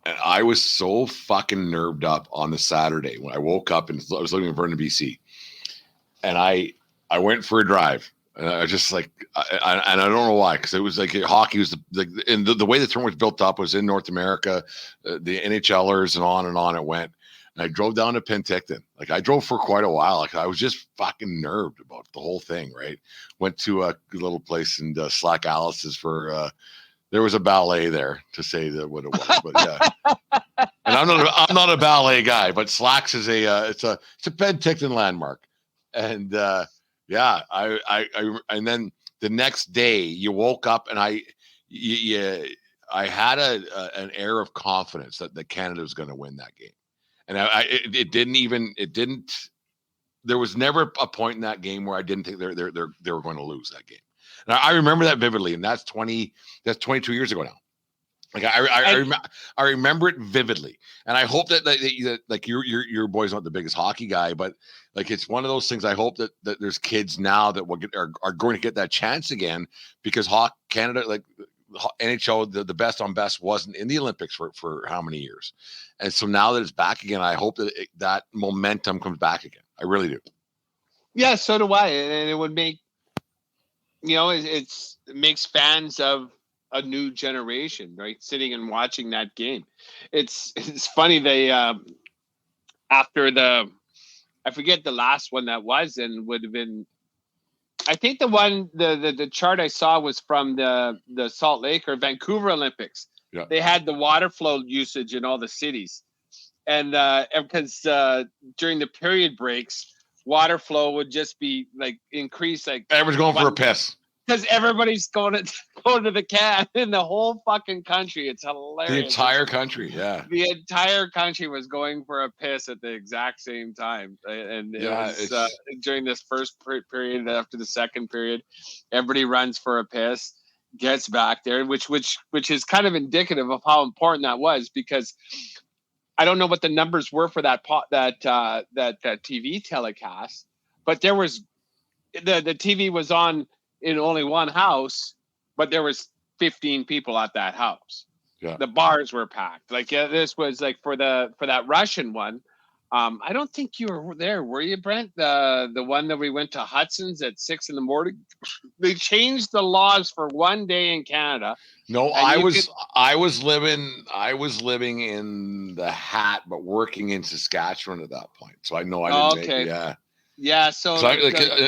And I was so fucking nerved up on the Saturday when I woke up, and I was living in Vernon, BC. And I went for a drive, and I was just like, I don't know why, because it was like hockey was and the way the tournament was built up was in North America, the NHLers and on it went. And I drove down to Penticton. Like, I drove for quite a while. Like, I was just fucking nerved about the whole thing. Right, went to a little place in Slack Alice's for. There was a ballet there, to say that what it was, but yeah. And I'm not a ballet guy, but Slacks is it's a Penticton landmark, and yeah, I and then the next day you woke up, and I had an air of confidence that Canada was going to win that game, and it didn't. There was never a point in that game where I didn't think they were going to lose that game. And I remember that vividly, and that's 22 years ago now. Like I remember it vividly, and I hope that like your boy's not the biggest hockey guy, but like it's one of those things. I hope that there's kids now that are going to get that chance again, because Canada, like NHL, the best on best wasn't in the Olympics for how many years, and so now that it's back again, I hope that that momentum comes back again. I really do. Yeah, so do I, and it would make. It makes fans of a new generation, right? Sitting and watching that game. It's funny. They after I forget the last one that was, and would have been. I think the chart I saw was from the Salt Lake or Vancouver Olympics. Yeah. They had the water flow usage in all the cities, and because during the period breaks. Water flow would just be like increase, like everyone's going for a piss because everybody's going to the can in the whole fucking country. It's hilarious. The entire country, yeah. The entire country was going for a piss at the exact same time, and yeah, it was, during this first period. After the second period, everybody runs for a piss, gets back there, which is kind of indicative of how important that was, because. I don't know what the numbers were for that TV telecast, but there was the TV was on in only one house, but there was 15 people at that house. Yeah. The bars were packed. Like this was like for that Russian one. I don't think you were there, were you, Brent? The one that we went to Hudson's at 6 a.m. They changed the laws for one day in Canada. No, I was living in the Hat, but working in Saskatchewan at that point. So I know I didn't make it. Yeah. Yeah, so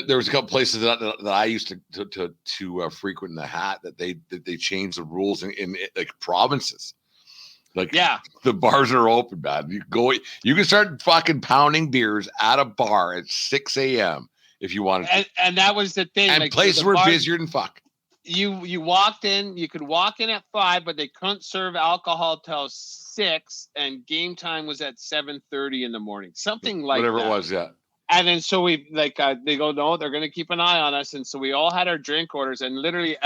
there was a couple places that I used to frequent in the Hat that they changed the rules in like provinces. Like, the bars are open, man. You can start fucking pounding beers at a bar at 6 a.m. if you wanted to. And that was the thing. And like, places were busier than fuck. You walked in, you could walk in at 5, but they couldn't serve alcohol till 6, and game time was at 7:30 in the morning. Something like whatever that. It was, yeah. And then so we they go, no, they're going to keep an eye on us. And so we all had our drink orders, and literally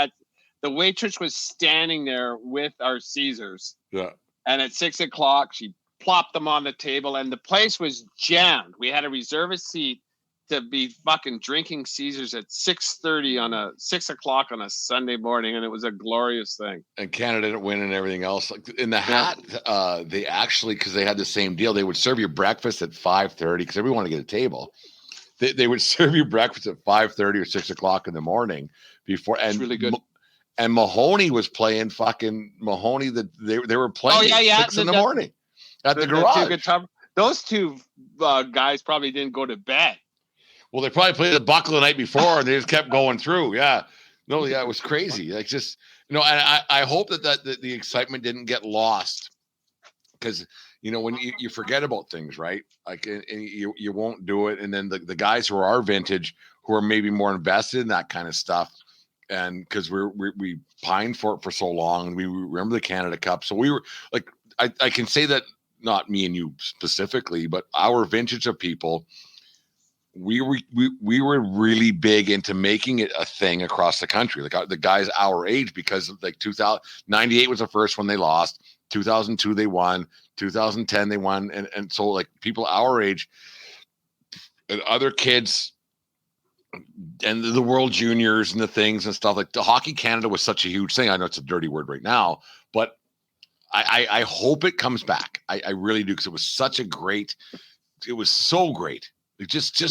the waitress was standing there with our Caesars. Yeah. And at 6 o'clock, she plopped them on the table, and the place was jammed. We had to reserve a seat to be fucking drinking Caesars at 6:30 6 o'clock on a Sunday morning, and it was a glorious thing. And Canada didn't win and everything else. Like in the Hat, they actually, because they had the same deal, they would serve you breakfast at 5:30 because everyone wanted to get a table. They would serve you breakfast at 5:30 or 6 o'clock in the morning before. And it's really good. And Mahoney was playing fucking Mahoney. They were playing at 6 in the morning at the garage. Those two guys probably didn't go to bed. Well, they probably played the Buckle the night before, and they just kept going through. Yeah, no, yeah, it was crazy. Like, just, and I hope that the excitement didn't get lost, because when you forget about things, right? Like, and you won't do it, and then the guys who are our vintage, who are maybe more invested in that kind of stuff. And because we pined for it for so long, and we remember the Canada Cup, so we were like, I can say that, not me and you specifically, but our vintage of people, we were really big into making it a thing across the country, like the guys our age, because like 98 was the first one they lost, 2002 they won, 2010 they won, and so like people our age and other kids. And the World Juniors and the things and stuff, like the Hockey Canada was such a huge thing. I know it's a dirty word right now, but I hope it comes back. I really do, because it was so great. It just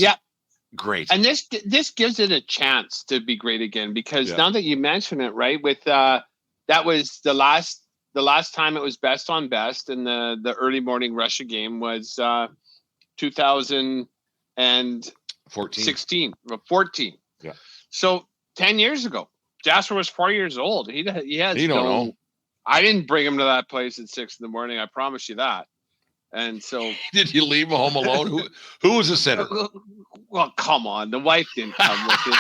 great. And this gives it a chance to be great again, because now that you mention it, right, with that was the last time it was best on best, and the early morning Russia game was 2014. 14. Yeah. So 10 years ago, Jasper was 4 years old. He has don't know. I didn't bring him to that place at 6 a.m. I promise you that. And so did you leave him home alone? Who was the center? Well, come on. The wife didn't come with him.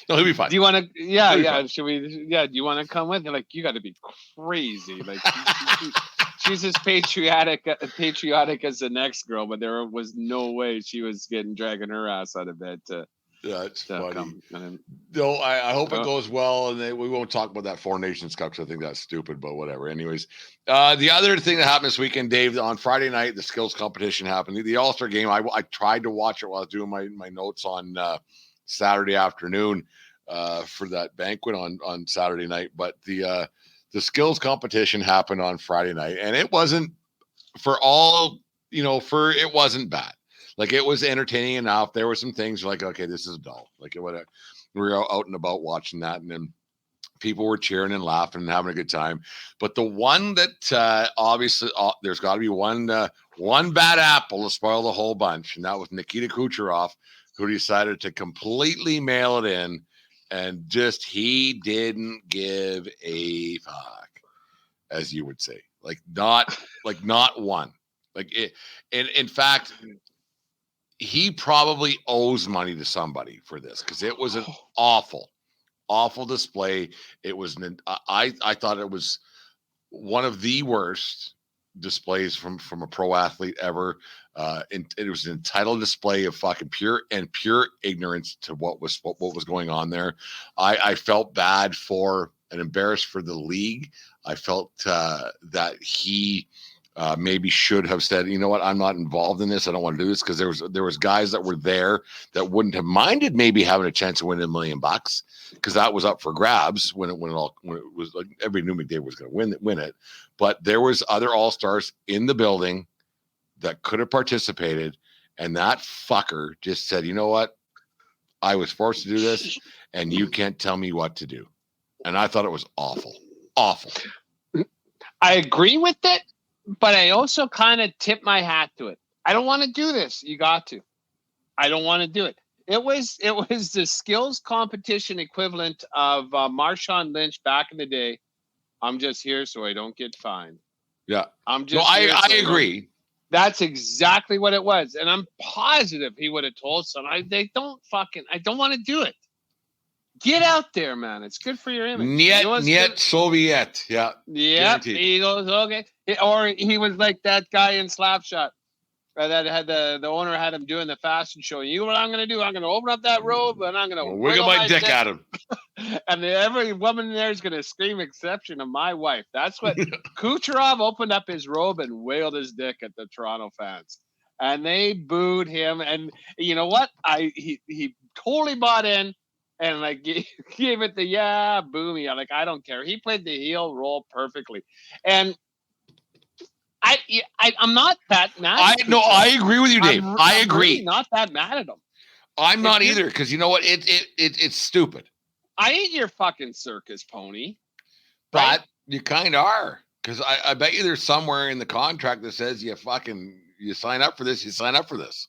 No, he'll be fine. Do you want to? Yeah. Should we? Yeah. Do you want to come with? Like, you got to be crazy. Like, she's as patriotic as the next girl, but there was no way she was dragging her ass out of bed to. Yeah, it's funny. No, I hope it goes well, and we won't talk about that Four Nations Cup, because I think that's stupid, but whatever. Anyways, the other thing that happened this weekend, Dave, on Friday night, the skills competition happened. The All-Star game, I tried to watch it while I was doing my notes on Saturday afternoon for that banquet on Saturday night, but the skills competition happened on Friday night, and it wasn't it wasn't bad. Like, it was entertaining enough. There were some things like, okay, this is dull. Like, whatever. We were out and about watching that, and then people were cheering and laughing and having a good time. But the one that obviously there's got to be one bad apple to spoil the whole bunch, and that was Nikita Kucherov, who decided to completely mail it in, and just he didn't give a fuck, as you would say. Not one. Like, it, and in fact, he probably owes money to somebody for this, because it was an awful display. It was I thought it was one of the worst displays from a pro athlete ever. It was an entitled display of fucking pure ignorance to what was going on there. I felt bad for and embarrassed for the league. I felt that he maybe should have said, you know what, I'm not involved in this. I don't want to do this, because there was guys that were there that wouldn't have minded maybe having a chance of winning $1 million, because that was up for grabs when it was like everybody knew McDavid was going to win it. But there was other all-stars in the building that could have participated, and that fucker just said, you know what, I was forced to do this, and you can't tell me what to do. And I thought it was awful. I agree with it, but I also kind of tip my hat to it. I don't want to do this. You got to. I don't want to do it. It was the skills competition equivalent of Marshawn Lynch back in the day. I'm just here so I don't get fined. Yeah. I'm just. I agree. That's exactly what it was, and I'm positive he would have told some. I don't want to do it. Get out there, man. It's good for your image. Niet Soviet. Yeah. Yep. He goes, okay. Or he was like that guy in Slapshot. That had the owner had him doing the fashion show. You know what I'm going to do? I'm going to open up that robe and I'm going to wiggle my dick at him. And every woman there is going to scream exception of my wife. That's what Kucherov opened up his robe and wailed his dick at the Toronto fans. And they booed him. And you know what? He totally bought in and like gave it the boo me. I'm like, I don't care. He played the heel role perfectly. And I'm not that mad. I agree with you, Dave. I agree. Really not that mad at him. I'm not either, because you know what? It's stupid. I ain't your fucking circus pony. But right? You kind of are, because I bet you there's somewhere in the contract that says you sign up for this. You sign up for this.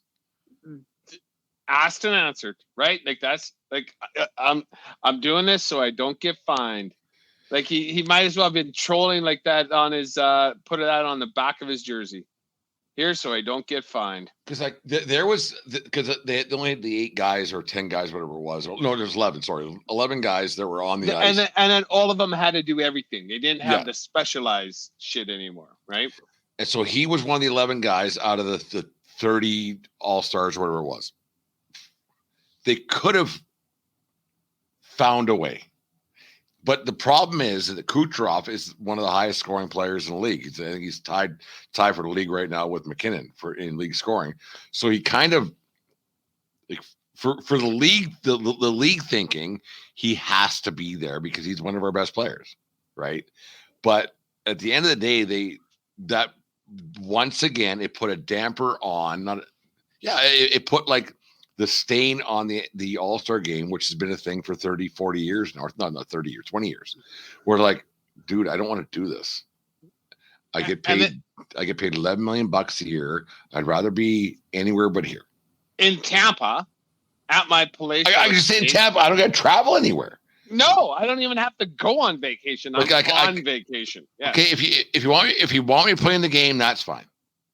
Asked and answered, right? Like that's like I'm doing this so I don't get fined. Like he might as well have been trolling like that on his put it out on the back of his jersey. Here, so I don't get fined. Because like there was because they only had the 8 guys or 10 guys, whatever it was. No, there's 11. Sorry, 11 guys that were on the ice, and then all of them had to do everything. They didn't have the specialized shit anymore, right? And so he was one of the 11 guys out of the 30 All-Stars, whatever it was. They could have found a way. But the problem is that Kucherov is one of the highest scoring players in the league. I think he's tied for the league right now with McKinnon in league scoring. So he kind of like for the league, the league thinking he has to be there because he's one of our best players, right? But at the end of the day, that once again it put a damper on. It put like the stain on the All-Star game, which has been a thing for 30, 40 years now. Not 30 years, 20 years. We're like, dude, I don't want to do this. I get paid $11 million a year. I'd rather be anywhere but here. In Tampa, at my place. I just say in Tampa, I don't got to travel anywhere. No, I don't even have to go on vacation. I'm on vacation. Yeah. Okay, if you want me to play in the game, that's fine.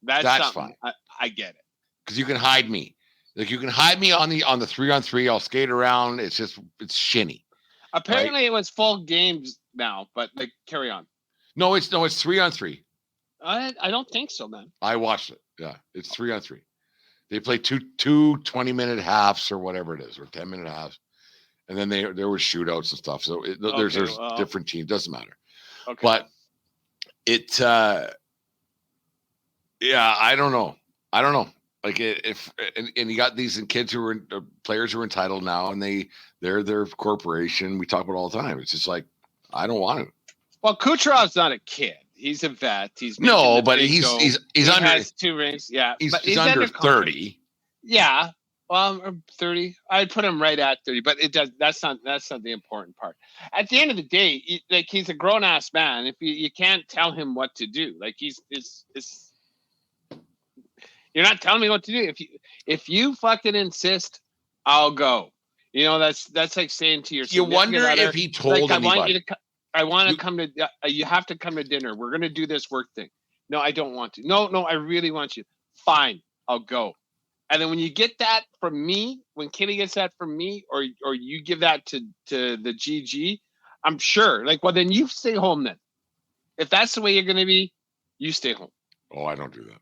That's fine. I get it. Because you can hide me. Like you can hide me on the 3-on-3. I'll skate around. It's shinny. Apparently, It was full games now, but like carry on. No, it's 3-on-3. I don't think so, man. I watched it. Yeah, it's 3-on-3. They play two 20-minute halves or whatever it is, or 10-minute halves, and then there were shootouts and stuff. So there's different teams. Doesn't matter. Okay. But it, I don't know. Like if you got these kids who are players who are entitled now, and they're their corporation. We talk about it all the time. It's just like I don't want to. Well, Kucherov's not a kid. He's a vet. He's but he's under. Has 2 rings. Yeah, he's under 30. Yeah, well, 30. I'd put him right at 30, but it does. That's not the important part. At the end of the day, he's a grown ass man. If you can't tell him what to do, like you're not telling me what to do. If you fucking insist, I'll go. You know, that's like saying to your significant other, you wonder if he told anybody. I want to come to. You have to come to dinner. We're gonna do this work thing. No, I don't want to. No, I really want you. Fine, I'll go. And then when you get that from me, when Kenny gets that from me, or you give that to the GG, I'm sure. Like, well, then you stay home. Then, if that's the way you're gonna be, you stay home. Oh, I don't do that.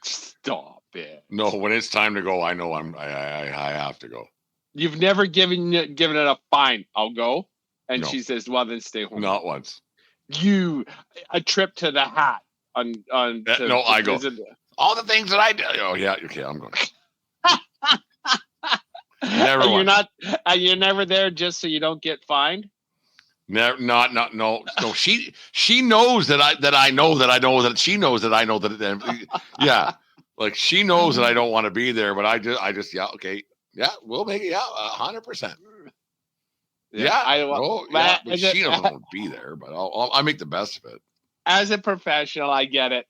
Stop it. No, when it's time to go, I know I have to go. You've never given it a fine. I'll go, and no. She says, "Well, then stay home." Not once. A trip to the hat on. I go. All the things that I do. Oh yeah, okay, I'm going. Never. You're never there just so you don't get fined. Never, no. She knows that I know that she knows that I know that. Yeah, like she knows that I don't want to be there, but I just okay, yeah, we'll make it, 100%. But she doesn't want to be there, but I'll make the best of it. As a professional, I get it.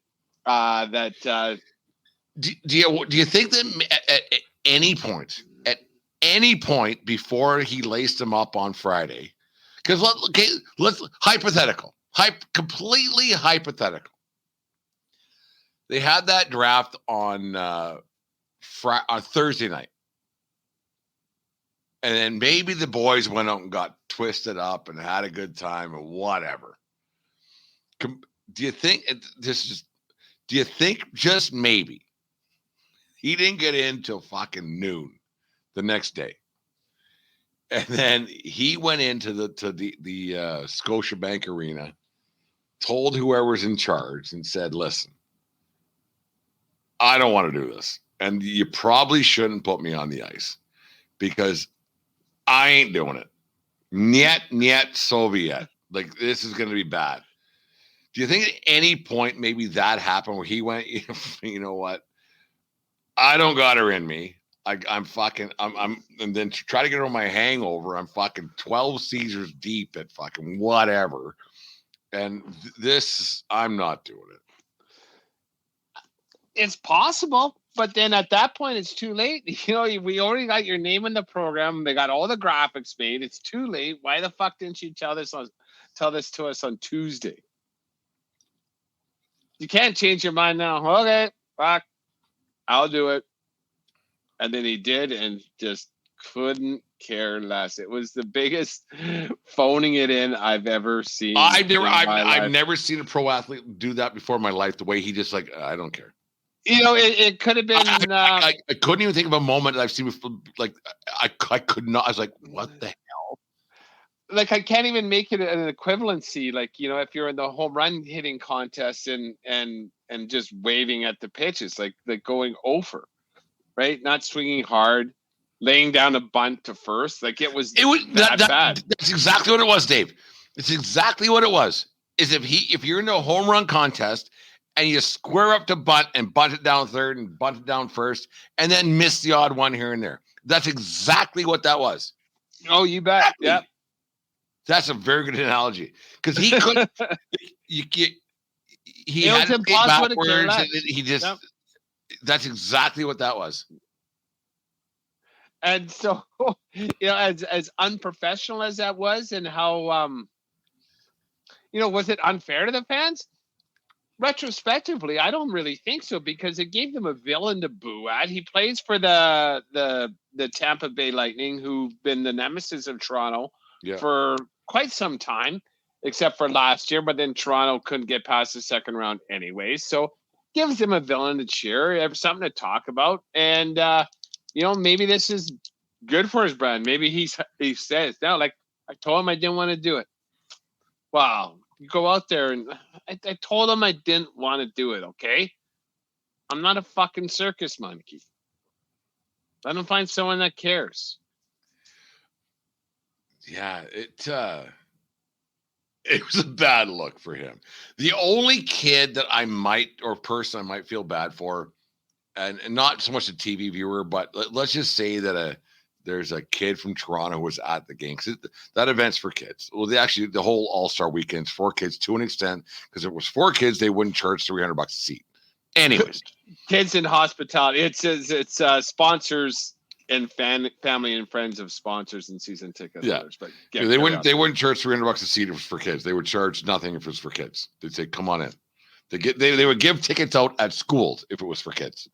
Do you think that any point before he laced him up on Friday, because let's completely hypothetical. They had that draft on Thursday night, and then maybe the boys went out and got twisted up and had a good time or whatever. Do you think just maybe he didn't get in till fucking noon the next day, and then he went into the Scotiabank Arena, told whoever's in charge, and said, "Listen, I don't want to do this, and you probably shouldn't put me on the ice because I ain't doing it. Niet Soviet. Like, this is going to be bad." Do you think at any point maybe that happened where he went, you know what? I don't got her in me. I'm and then to try to get over my hangover, I'm fucking 12 Caesars deep at fucking whatever. And I'm not doing it. It's possible, but then at that point, it's too late. You know, we already got your name in the program. They got all the graphics made. It's too late. Why the fuck didn't you tell this to us on Tuesday? You can't change your mind now. Okay, fuck, I'll do it. And then he did, and just couldn't care less. It was the biggest phoning it in I've ever seen. I've never seen a pro athlete do that before in my life. The way he just like, I don't care. You know, it could have been. I couldn't even think of a moment that I've seen before. Like, I could not. I was like, what the hell? Like, I can't even make it an equivalency. Like, you know, if you're in the home run hitting contest and just waving at the pitches, like going over, right? Not swinging hard, laying down a bunt to first. Like, it was bad. That's exactly what it was, Dave. It's exactly what it was. Is if you're in a home run contest and you square up to bunt and bunt it down third and bunt it down first and then miss the odd one here and there. That's exactly what that was. Oh, you bet. Yeah. That's a very good analogy because he couldn't. He had to be backwards. And he just. Yep. That's exactly what that was. And so, you know, as unprofessional as that was, and how you know, was it unfair to the fans? Retrospectively, I don't really think so, because it gave them a villain to boo at. He plays for the Tampa Bay Lightning, who've been the nemesis of Toronto for quite some time, except for last year. But then Toronto couldn't get past the second round anyway, so gives him a villain to cheer, have something to talk about, and you know, maybe this is good for his brand. Maybe he says now, like, I told him I didn't want to do it. Wow. You go out there and I told him I didn't want to do it, okay? I'm not a fucking circus monkey. Let him find someone that cares. Yeah, it was a bad look for him. The only kid that person I might feel bad for, and not so much a TV viewer, but let's just say that there's a kid from Toronto who was at the game. Because that event's for kids. Well, the whole All-Star weekend's for kids to an extent, because if it was for kids, they wouldn't charge $300 a seat. Anyways. Kids in hospitality. It's sponsors and family and friends of sponsors and season ticket holders. But they wouldn't charge $300 a seat if it was for kids. They would charge nothing if it was for kids. They'd say, come on in. They would give tickets out at schools if it was for kids.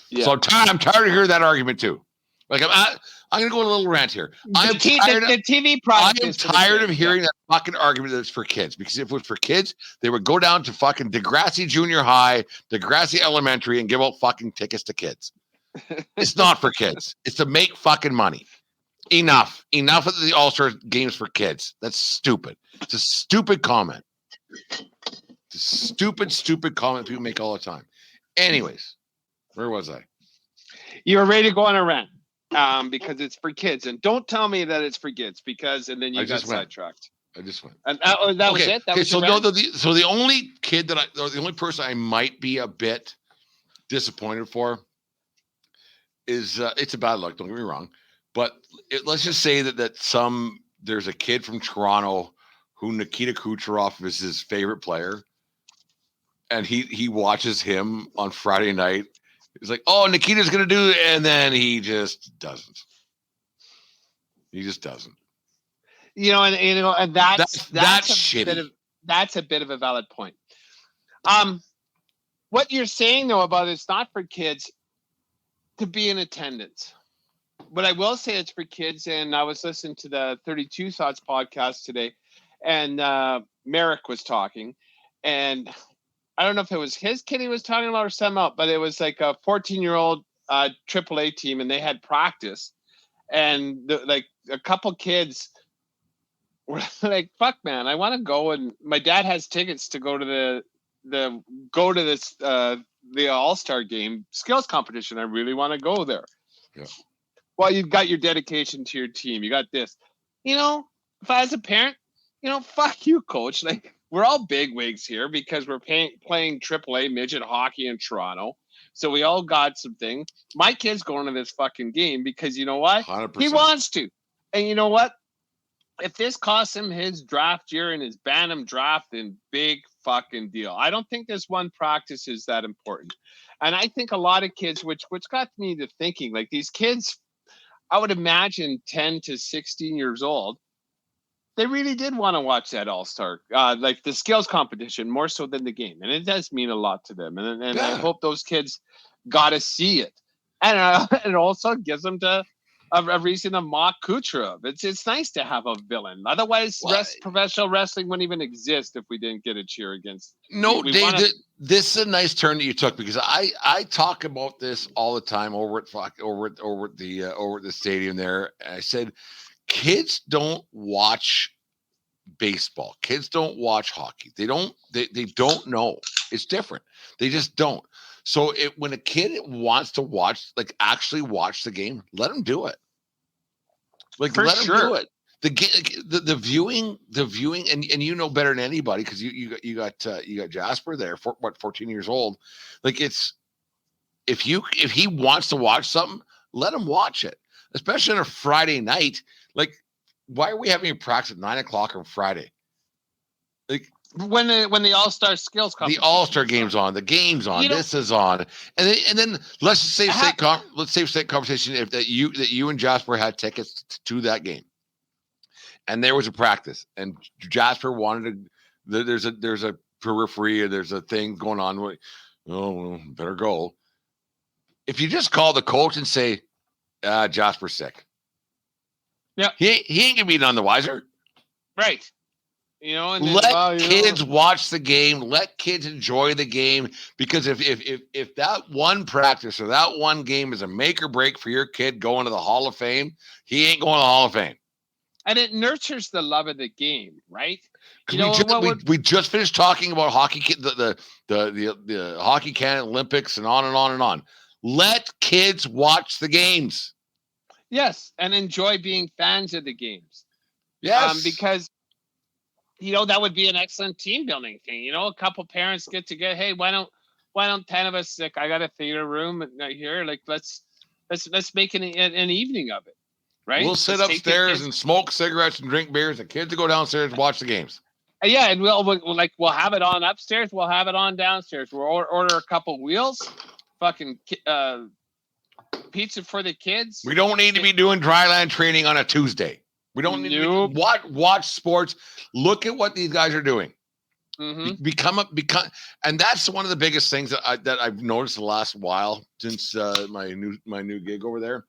Yeah. So I'm tired of hearing that argument too. Like, I'm going to go on a little rant here. The TV product. I am tired of hearing that fucking argument that it's for kids, because if it was for kids, they would go down to fucking Degrassi Junior High, Degrassi Elementary, and give out fucking tickets to kids. It's not for kids. It's to make fucking money. Enough of the All-Star games for kids. That's stupid. It's a stupid comment. It's a stupid comment people make all the time. Anyways, where was I? You were ready to go on a rant. Because it's for kids, and don't tell me that it's for kids, and then you got sidetracked. I just went. And that was it. So the only kid or the only person I might be a bit disappointed for is it's a bad luck. Don't get me wrong, but let's just say that there's a kid from Toronto who Nikita Kucherov is his favorite player, and he watches him on Friday night He's like, oh, Nikita's going to do it. And then he just doesn't. He just doesn't. And that's shitty. That's a bit of a valid point. What you're saying though about it's not for kids to be in attendance. But I will say it's for kids. And I was listening to the 32 Thoughts podcast today, and Merrick was talking, and I don't know if it was his kid he was talking about or something else, but it was like a 14-year-old AAA team, and they had practice, and a couple kids were like, "Fuck, man, I want to go." And my dad has tickets to go to the All-Star game skills competition. I really want to go there. Yeah. Well, you've got your dedication to your team. You got this. If I was a parent, fuck you, coach. Like, we're all bigwigs here because we're playing AAA midget hockey in Toronto. So we all got something. My kid's going to this fucking game because you know what? 100%. He wants to. And you know what? If this costs him his draft year and his Bantam draft, then big fucking deal. I don't think this one practice is that important. And I think a lot of kids, which got me to thinking, like these kids, I would imagine 10 to 16 years old, they really did want to watch that All-Star, like the skills competition, more so than the game. And it does mean a lot to them. And I hope those kids got to see it. And it also gives them a reason to mock Kucherov. It's nice to have a villain. Otherwise, professional wrestling wouldn't even exist if we didn't get a cheer against. No, Dave, this is a nice turn that you took because I talk about this all the time over at the stadium there. I said, kids don't watch baseball. Kids don't watch hockey. They don't know. It's different. They just don't. So when a kid wants to actually watch the game, let them do it. Let them do it. The viewing, and you know better than anybody because you got Jasper there, 14 years old. Like if he wants to watch something, let him watch it, especially on a Friday night. Like, why are we having a practice at 9:00 on Friday? Like when the All-Star skills competition, the All-Star game's on, the game's on, this is on, and then let's just say state conversation that you and Jasper had tickets to that game, and there was a practice, and Jasper wanted to. There's a periphery, or there's a thing going on. Oh, better go. If you just call the coach and say, Jasper's sick. Yeah, he ain't gonna be none the wiser, right? And let kids watch the game. Let kids enjoy the game because if that one practice or that one game is a make or break for your kid going to the Hall of Fame, he ain't going to the Hall of Fame. And it nurtures the love of the game, right? We just finished talking about hockey, the Hockey Canada Olympics, and on and on and on. Let kids watch the games. Yes, and enjoy being fans of the games. Yes, because that would be an excellent team building thing. A couple parents get together. Hey, why don't 10 of us? Like, I got a theater room here. Like, let's make an evening of it, right? We'll sit upstairs and smoke cigarettes and drink beers. The kids will go downstairs and watch the games. Yeah, and we'll have it on upstairs. We'll have it on downstairs. We'll order a couple wheels, fucking pizza for the kids. We don't need to be doing dryland training on a Tuesday. We don't need to watch sports. Look at what these guys are doing. Mm-hmm. Become, and that's one of the biggest things that I've noticed the last while since my new gig over there.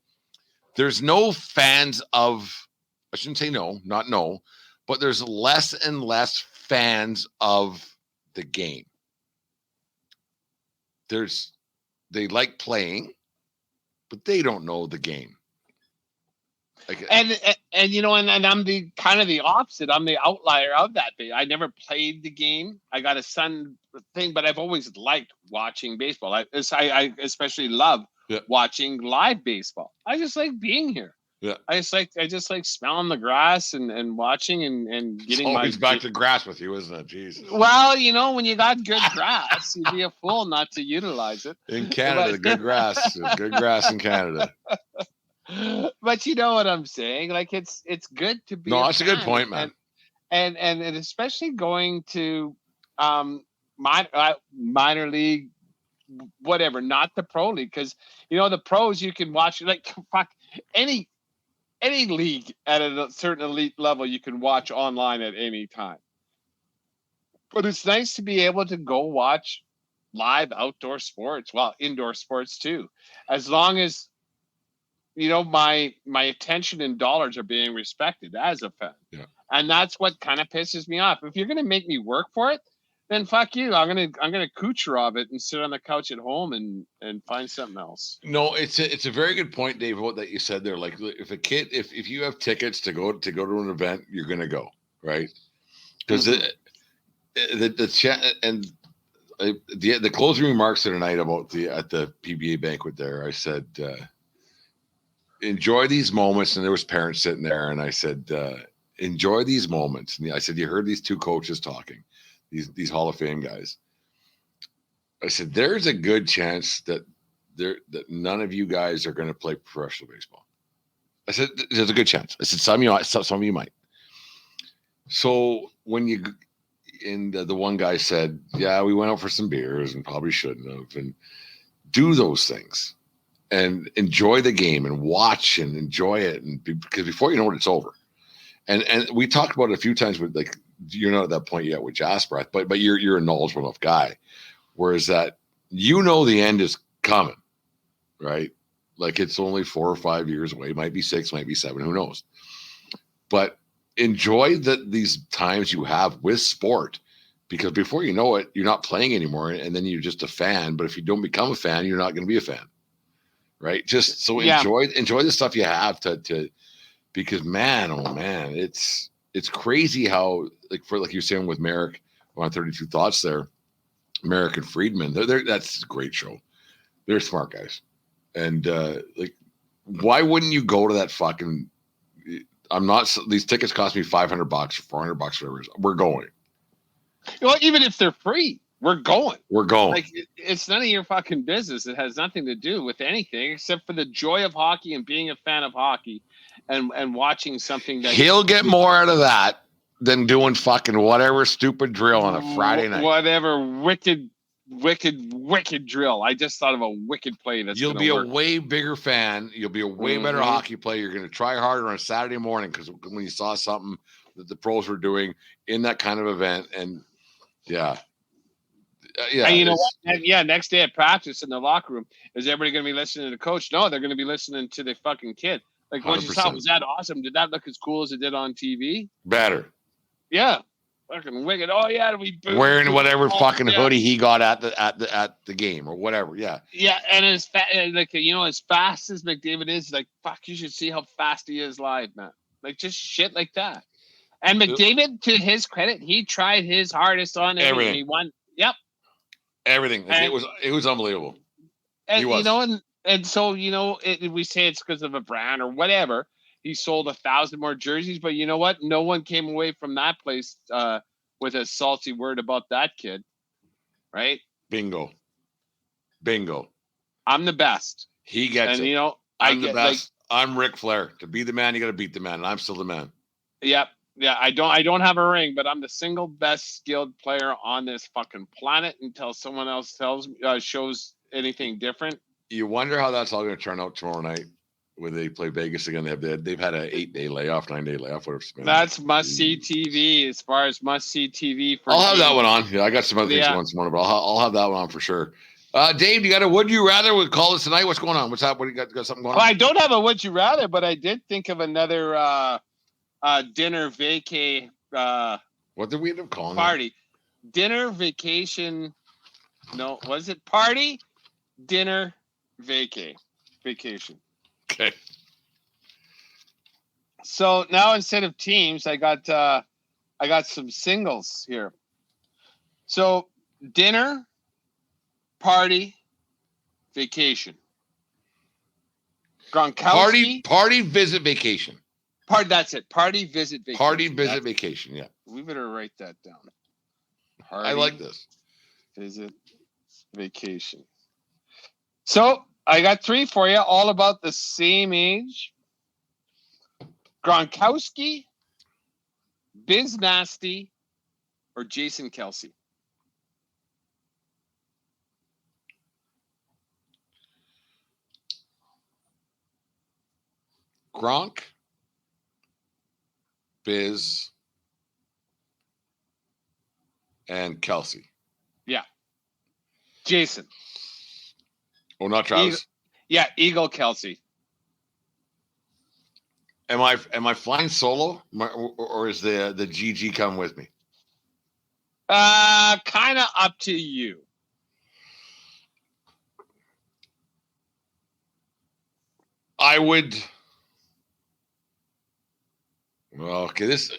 There's no fans of. I shouldn't say not no, but there's less and less fans of the game. They like playing, but they don't know the game. And I'm the kind of the opposite. I'm the outlier of that. I never played the game. I got a son thing, but I've always liked watching baseball. I especially love watching live baseball. I just like being here. Yeah. I just like smelling the grass and watching and getting. It's always back to grass with you, isn't it? Jesus. Well, when you got good grass, you'd be a fool not to utilize it. In Canada, good grass in Canada. But you know what I'm saying? Like it's good to be. No, that's a good point, man. And especially going to minor league whatever, not the pro league, because the pros you can watch like fuck any league at a certain elite level you can watch online at any time. But it's nice to be able to go watch live outdoor sports, well, indoor sports too, as long as my attention and dollars are being respected as a fan. Yeah. And that's what kind of pisses me off. If you're going to make me work for it, then fuck you. I'm gonna Kucherov it and sit on the couch at home and find something else. No, it's a very good point, Dave, what that you said there. Like if a kid, if you have tickets to go to an event, you're gonna go, right? Because the closing remarks of the night about at the PBA banquet there, I said, enjoy these moments, and there was parents sitting there, and I said, enjoy these moments, and I said, you heard these two coaches talking. These Hall of Fame guys. I said, there's a good chance that none of you guys are going to play professional baseball. I said, there's a good chance. I said, some of you might. So when the one guy said, yeah, we went out for some beers and probably shouldn't have, and do those things and enjoy the game and watch and enjoy it. And because before you know it, it's over. And we talked about it a few times with like, you're not at that point yet with Jasper, but you're a knowledgeable enough guy. Whereas that, the end is coming, right? Like it's only 4 or 5 years away. It might be 6, might be 7, who knows? But enjoy these times you have with sport, because before you know it, you're not playing anymore, and then you're just a fan. But if you don't become a fan, you're not going to be a fan, right? Just so enjoy the stuff you have to because man, oh man, it's crazy how like you're saying with Merrick on 32 Thoughts there, Merrick and Friedman, that's a great show. They're smart guys, and like why wouldn't you go to that fucking? These tickets cost me $500 or $400, whatever it is. We're going. Well, even if they're free, we're going. We're going. Like it's none of your fucking business. It has nothing to do with anything except for the joy of hockey and being a fan of hockey and watching something that he'll get more out of that than doing fucking whatever stupid drill on a Friday night. Whatever wicked drill. I just thought of a wicked play that's you'll be a way bigger fan. You'll be a way better hockey player. You're going to try harder on a Saturday morning because when you saw something that the pros were doing in that kind of event, and yeah. And you know what? Yeah, next day at practice in the locker room, is everybody going to be listening to the coach? No, they're going to be listening to the fucking kid. Like, what you saw, was that awesome? Did that look as cool as it did on TV? Better. Yeah. Fucking wicked. Oh, yeah. Wearing whatever fucking hoodie he got at the game or whatever. Yeah. Yeah. And as fast as McDavid is, like, fuck, you should see how fast he is live, man. Like, just shit like that. And McDavid, to his credit, he tried his hardest on everything. And he won. Yep. Everything. And it was unbelievable. And, and so, we say it's because of a brand or whatever. He sold 1,000 more jerseys, but you know what? No one came away from that place with a salty word about that kid, right? Bingo. I'm the best. He gets and, it. I'm the best. I'm Ric Flair. To be the man, you got to beat the man, and I'm still the man. Yep. Yeah, I don't have a ring, but I'm the single best skilled player on this fucking planet until someone else shows anything different. You wonder how that's all going to turn out tomorrow night when they play Vegas again. They've had an 8-day layoff, 9-day layoff, whatever. That's must-see TV as far as must-see TV. I'll have that one on. Yeah, I got some other things once more, but I'll have that one on for sure. Dave, you got a would you rather? We'll call this tonight. What's going on? What's up? What do you got something going on? I don't have a would you rather, but I did think of another dinner vacay. What did we end up calling party? It? Dinner vacation. No, was it party? Dinner vacation. Okay. So now instead of teams, I got some singles here. So dinner, party, vacation. Gronkowski. Party, visit, vacation. That's it. Party, visit, vacation. Party, visit, vacation. Yeah. We better write that down. Party, I like this. Visit, vacation. So I got 3 for you, all about the same age. Gronkowski, Biz Nasty, or Jason Kelce. Gronk, Biz, and Kelsey. Yeah. Jason. Oh, not Travis. Eagle Kelsey. Am I flying solo, or is the GG come with me? Kind of up to you. I would. Well, okay, that's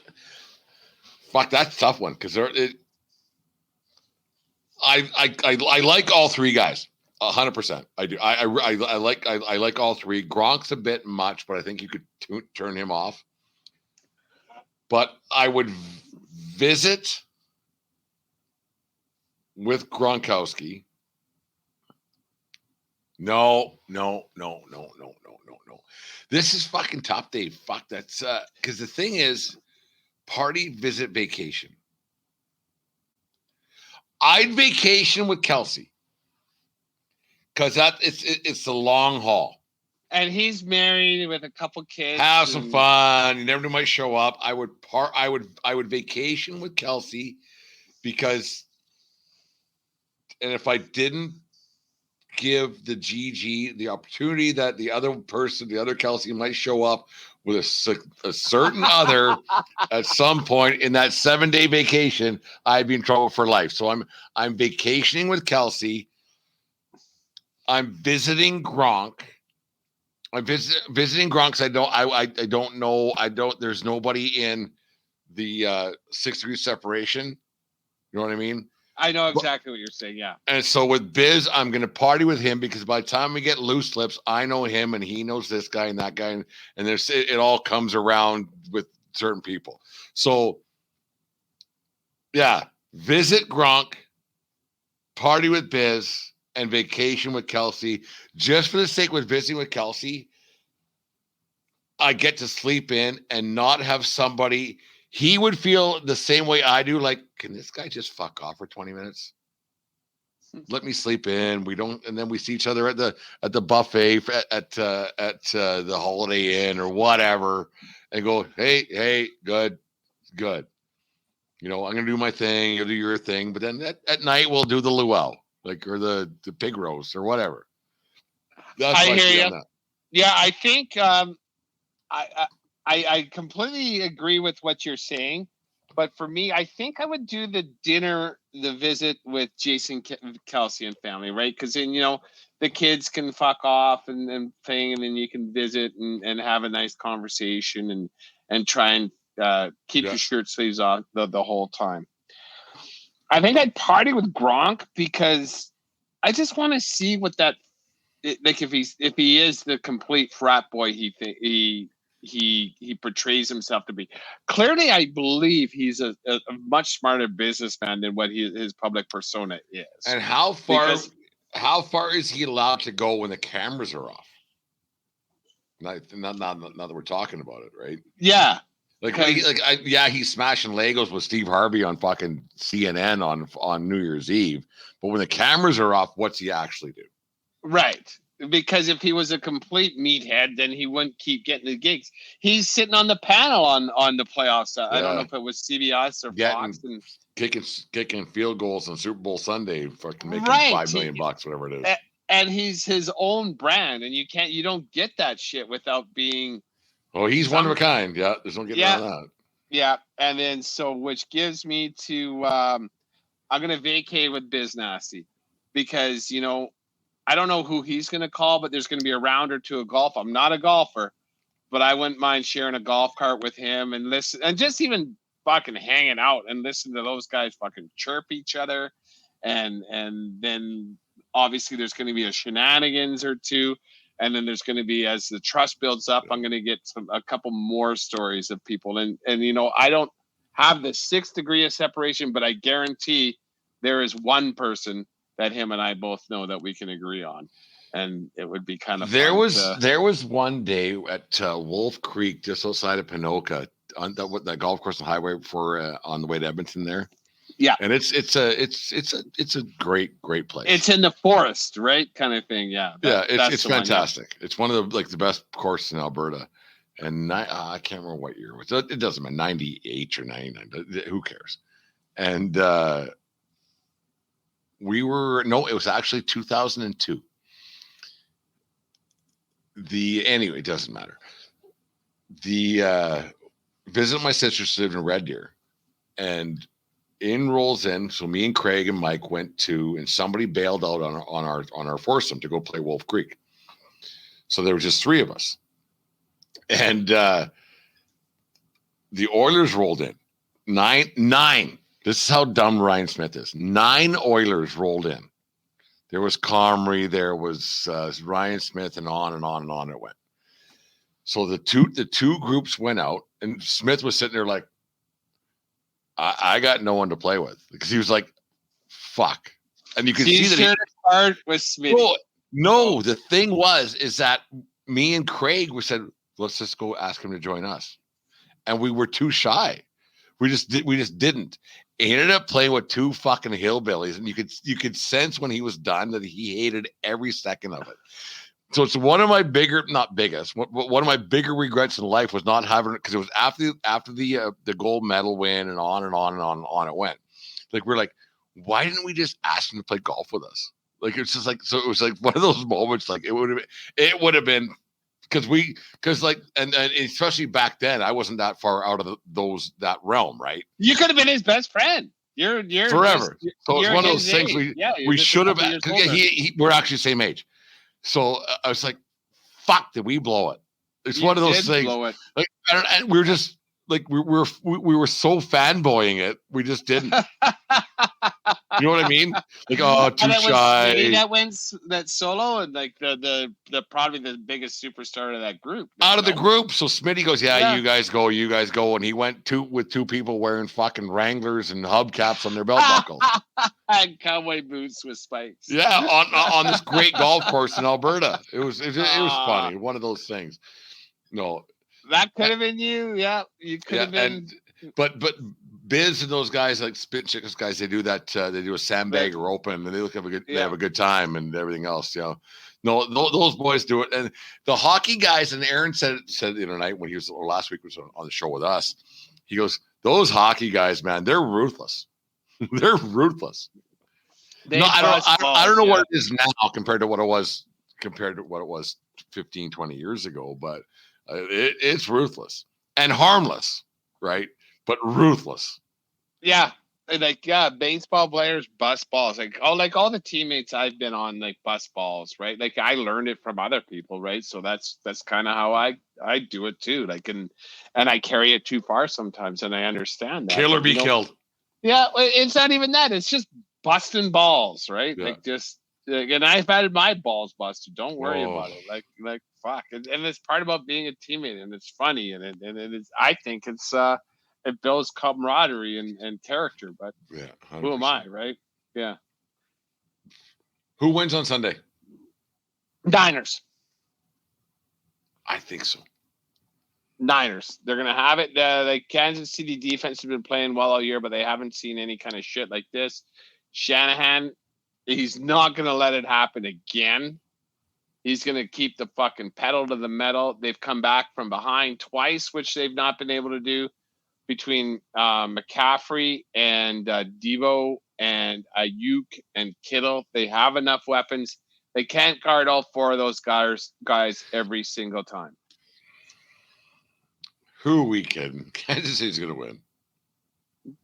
a tough one because I like all three guys 100%. I do. I like all three. Gronk's a bit much, but I think you could turn him off. But I would visit with Gronkowski. No. This is fucking tough, Dave. Fuck, that's because the thing is, party, visit, vacation. I'd vacation with Kelsey because it's the long haul. And he's married with a couple kids. Have some fun. You never know, might show up. I would vacation with Kelsey because, and if I didn't give the GG the opportunity that the other Kelsey might show up with a certain other at some point in that 7-day vacation, I'd be in trouble for life. So I'm vacationing with Kelsey. I'm visiting Gronk. I'm visiting Gronk because I don't know. There's nobody in the 6 degree separation. You know what I mean? I know exactly what you're saying, yeah. And so with Biz, I'm going to party with him because by the time we get loose lips, I know him and he knows this guy and that guy. And it all comes around with certain people. So, yeah, visit Gronk, party with Biz, and vacation with Kelsey. Just for the sake of visiting with Kelsey, I get to sleep in and not have somebody. He would feel the same way I do. Like, can this guy just fuck off for 20 minutes? Let me sleep in. We don't, and then we see each other at the buffet at the Holiday Inn or whatever, and go, hey, good. You know, I'm gonna do my thing. You'll do your thing. But then at night we'll do the luau, or the pig roast or whatever. That's I hear you. Yeah, I think I completely agree with what you're saying, but for me, I think I would do the visit with Jason Kelsey and family, right? Because then, the kids can fuck off and thing, and then you can visit and have a nice conversation and try and keep your shirt sleeves on the whole time. I think I'd party with Gronk because I just want to see what that, like, if he is the complete frat boy he portrays himself to be. Clearly, I believe he's a much smarter businessman than what his public persona is. And how far is he allowed to go when the cameras are off? Not that we're talking about it, right? Yeah. He's smashing Legos with Steve Harvey on fucking CNN on New Year's Eve. But when the cameras are off, what's he actually do? Right. Because if he was a complete meathead, then he wouldn't keep getting the gigs. He's sitting on the panel on the playoffs. I don't know if it was CBS or Fox. And kicking field goals on Super Bowl Sunday, fucking making $5 million, whatever it is. And he's his own brand, and you don't get that shit without being. Oh, he's one of a kind. Yeah, there's no getting around that. Yeah, and then which gives me to I'm gonna vacate with Biz Nasty because I don't know who he's going to call, but there's going to be a round or two of golf. I'm not a golfer, but I wouldn't mind sharing a golf cart with him and listen and just even fucking hanging out and listen to those guys fucking chirp each other. And then obviously there's going to be a shenanigans or two. And then there's going to be, as the trust builds up, I'm going to get a couple more stories of people. And I don't have the 6 degree of separation, but I guarantee there is one person that him and I both know that we can agree on, and it would be kind of there was one day at Wolf Creek just outside of Pinoka on that golf course on the highway on the way to Edmonton there. Yeah, and it's a great place. It's in the forest, right, kind of thing. Yeah, it's fantastic. It's one of the best courses in Alberta, And I can't remember what year it was. It doesn't matter, 98 or 99. Who cares? And it was actually 2002. Anyway, it doesn't matter. Visit my sister, she lived in Red Deer, and rolls in. So me and Craig and Mike went to, and somebody bailed out on our foursome to go play Wolf Creek. So there were just three of us, and the Oilers rolled in. Nine. This is how dumb Ryan Smith is. 9 Oilers rolled in. There was Comrie, there was Ryan Smith, and on and on and on it went. So the two groups went out, and Smith was sitting there like, I got no one to play with, because he was like, fuck. And you could see that he part with Smith. No, the thing is that me and Craig said, let's just go ask him to join us. And we were too shy. We just didn't. He ended up playing with 2 fucking hillbillies, and you could sense when he was done that he hated every second of it. So it's one of my bigger regrets in life was not having it, because it was after the gold medal win and on and on and on and on it went. Like, we're like, why didn't we just ask him to play golf with us? Like, it's just like, so it was like one of those moments. Like, it would have been because especially back then, I wasn't that far out of that realm, right? You could have been his best friend. You're forever. So it's one of those things we should have. We're actually the same age. So I was like, "Fuck! Did we blow it?" It's one of those things. Blow it. Like, and we were just like we were so fanboying it, we just didn't. You know what I mean? Like, oh, too shy. That wins that solo, and like the probably the biggest superstar of that group. Out of the group, so Smitty goes, yeah, you guys go, and he went with two people wearing fucking Wranglers and hubcaps on their belt buckles and cowboy boots with spikes. Yeah, on this great golf course in Alberta. It was funny. One of those things. No, that could have been you. Yeah, you could have been. But Biz and those guys, like Spit Chicks guys, they do that. They do a sandbagger open, and they they have a good time and everything else. You know, no, those boys do it. And the hockey guys, and Aaron said the other night when he was, or last week was on the show with us. He goes, those hockey guys, man, they're ruthless. They're ruthless. I don't know what it is now compared to what it was 15, 20 years ago, but it's ruthless and harmless, right? But ruthless. Yeah. Baseball players bust balls. Like all the teammates I've been on, like, bust balls, right? Like, I learned it from other people, right? So that's kind of how I do it too. Like, and I carry it too far sometimes, and I understand that. Kill or be killed. Yeah, it's not even that. It's just busting balls, right? Yeah. Like, just and I've had my balls busted. Don't worry about it. Like fuck. And it's part about being a teammate, and it's funny, and it is. I think it's it builds camaraderie and character, but yeah, 100%. Who am I, right? Yeah. Who wins on Sunday? Niners. I think so. Niners. They're going to have it. The Kansas City defense has been playing well all year, but they haven't seen any kind of shit like this. Shanahan, he's not going to let it happen again. He's going to keep the fucking pedal to the metal. They've come back from behind twice, which they've not been able to do. Between McCaffrey and Devo and Ayuk and Kittle, they have enough weapons. They can't guard all 4 of those guys every single time. Who are we kidding? Kansas City's going to win.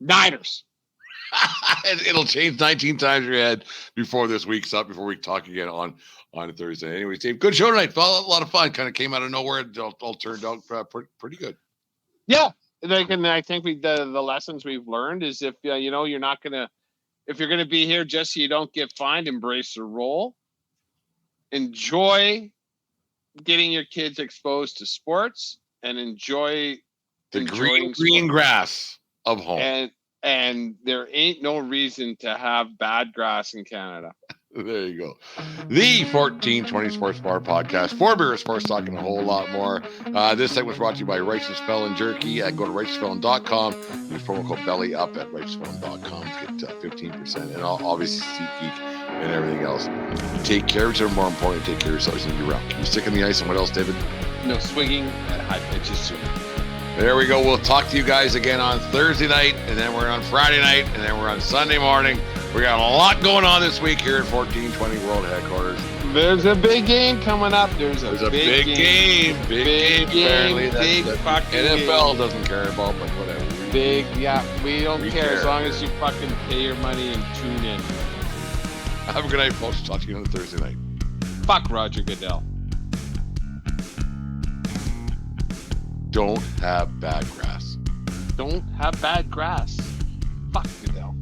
Niners. It'll change 19 times in your head before this week's up, before we talk again on Thursday. Anyway, Steve, good show tonight. A lot of fun. Kind of came out of nowhere. It all turned out pretty good. Yeah. And I think the lessons we've learned is if you're not gonna, if you're gonna be here just so you don't get fined, embrace the role. Enjoy getting your kids exposed to sports, and enjoy the green grass of home. And there ain't no reason to have bad grass in Canada. There you go. The 1420 Sports Bar Podcast. 4 beer sports talking a whole lot more. This segment was brought to you by Righteous Felon Jerky. Go to righteousfelon.com. Use promo code belly up at righteousfelon.com to get 15%. And obviously SeatGeek and everything else. Take care of each other. More important, take care of yourselves and your round. Can you stick in the ice? And what else, David? No swinging at high pitches soon. There we go. We'll talk to you guys again on Thursday night, and then we're on Friday night, and then we're on Sunday morning. We got a lot going on this week here at 1420 World Headquarters. There's a big game coming up. There's a big game. Big game. Apparently, big fucking NFL game. doesn't care about, but whatever. Big, yeah. We don't We care care. as long as you fucking pay your money and tune in. Have a good night, folks. Talk to you on Thursday night. Fuck Roger Goodell. Don't have bad grass. Don't have bad grass. Fuck Goodell.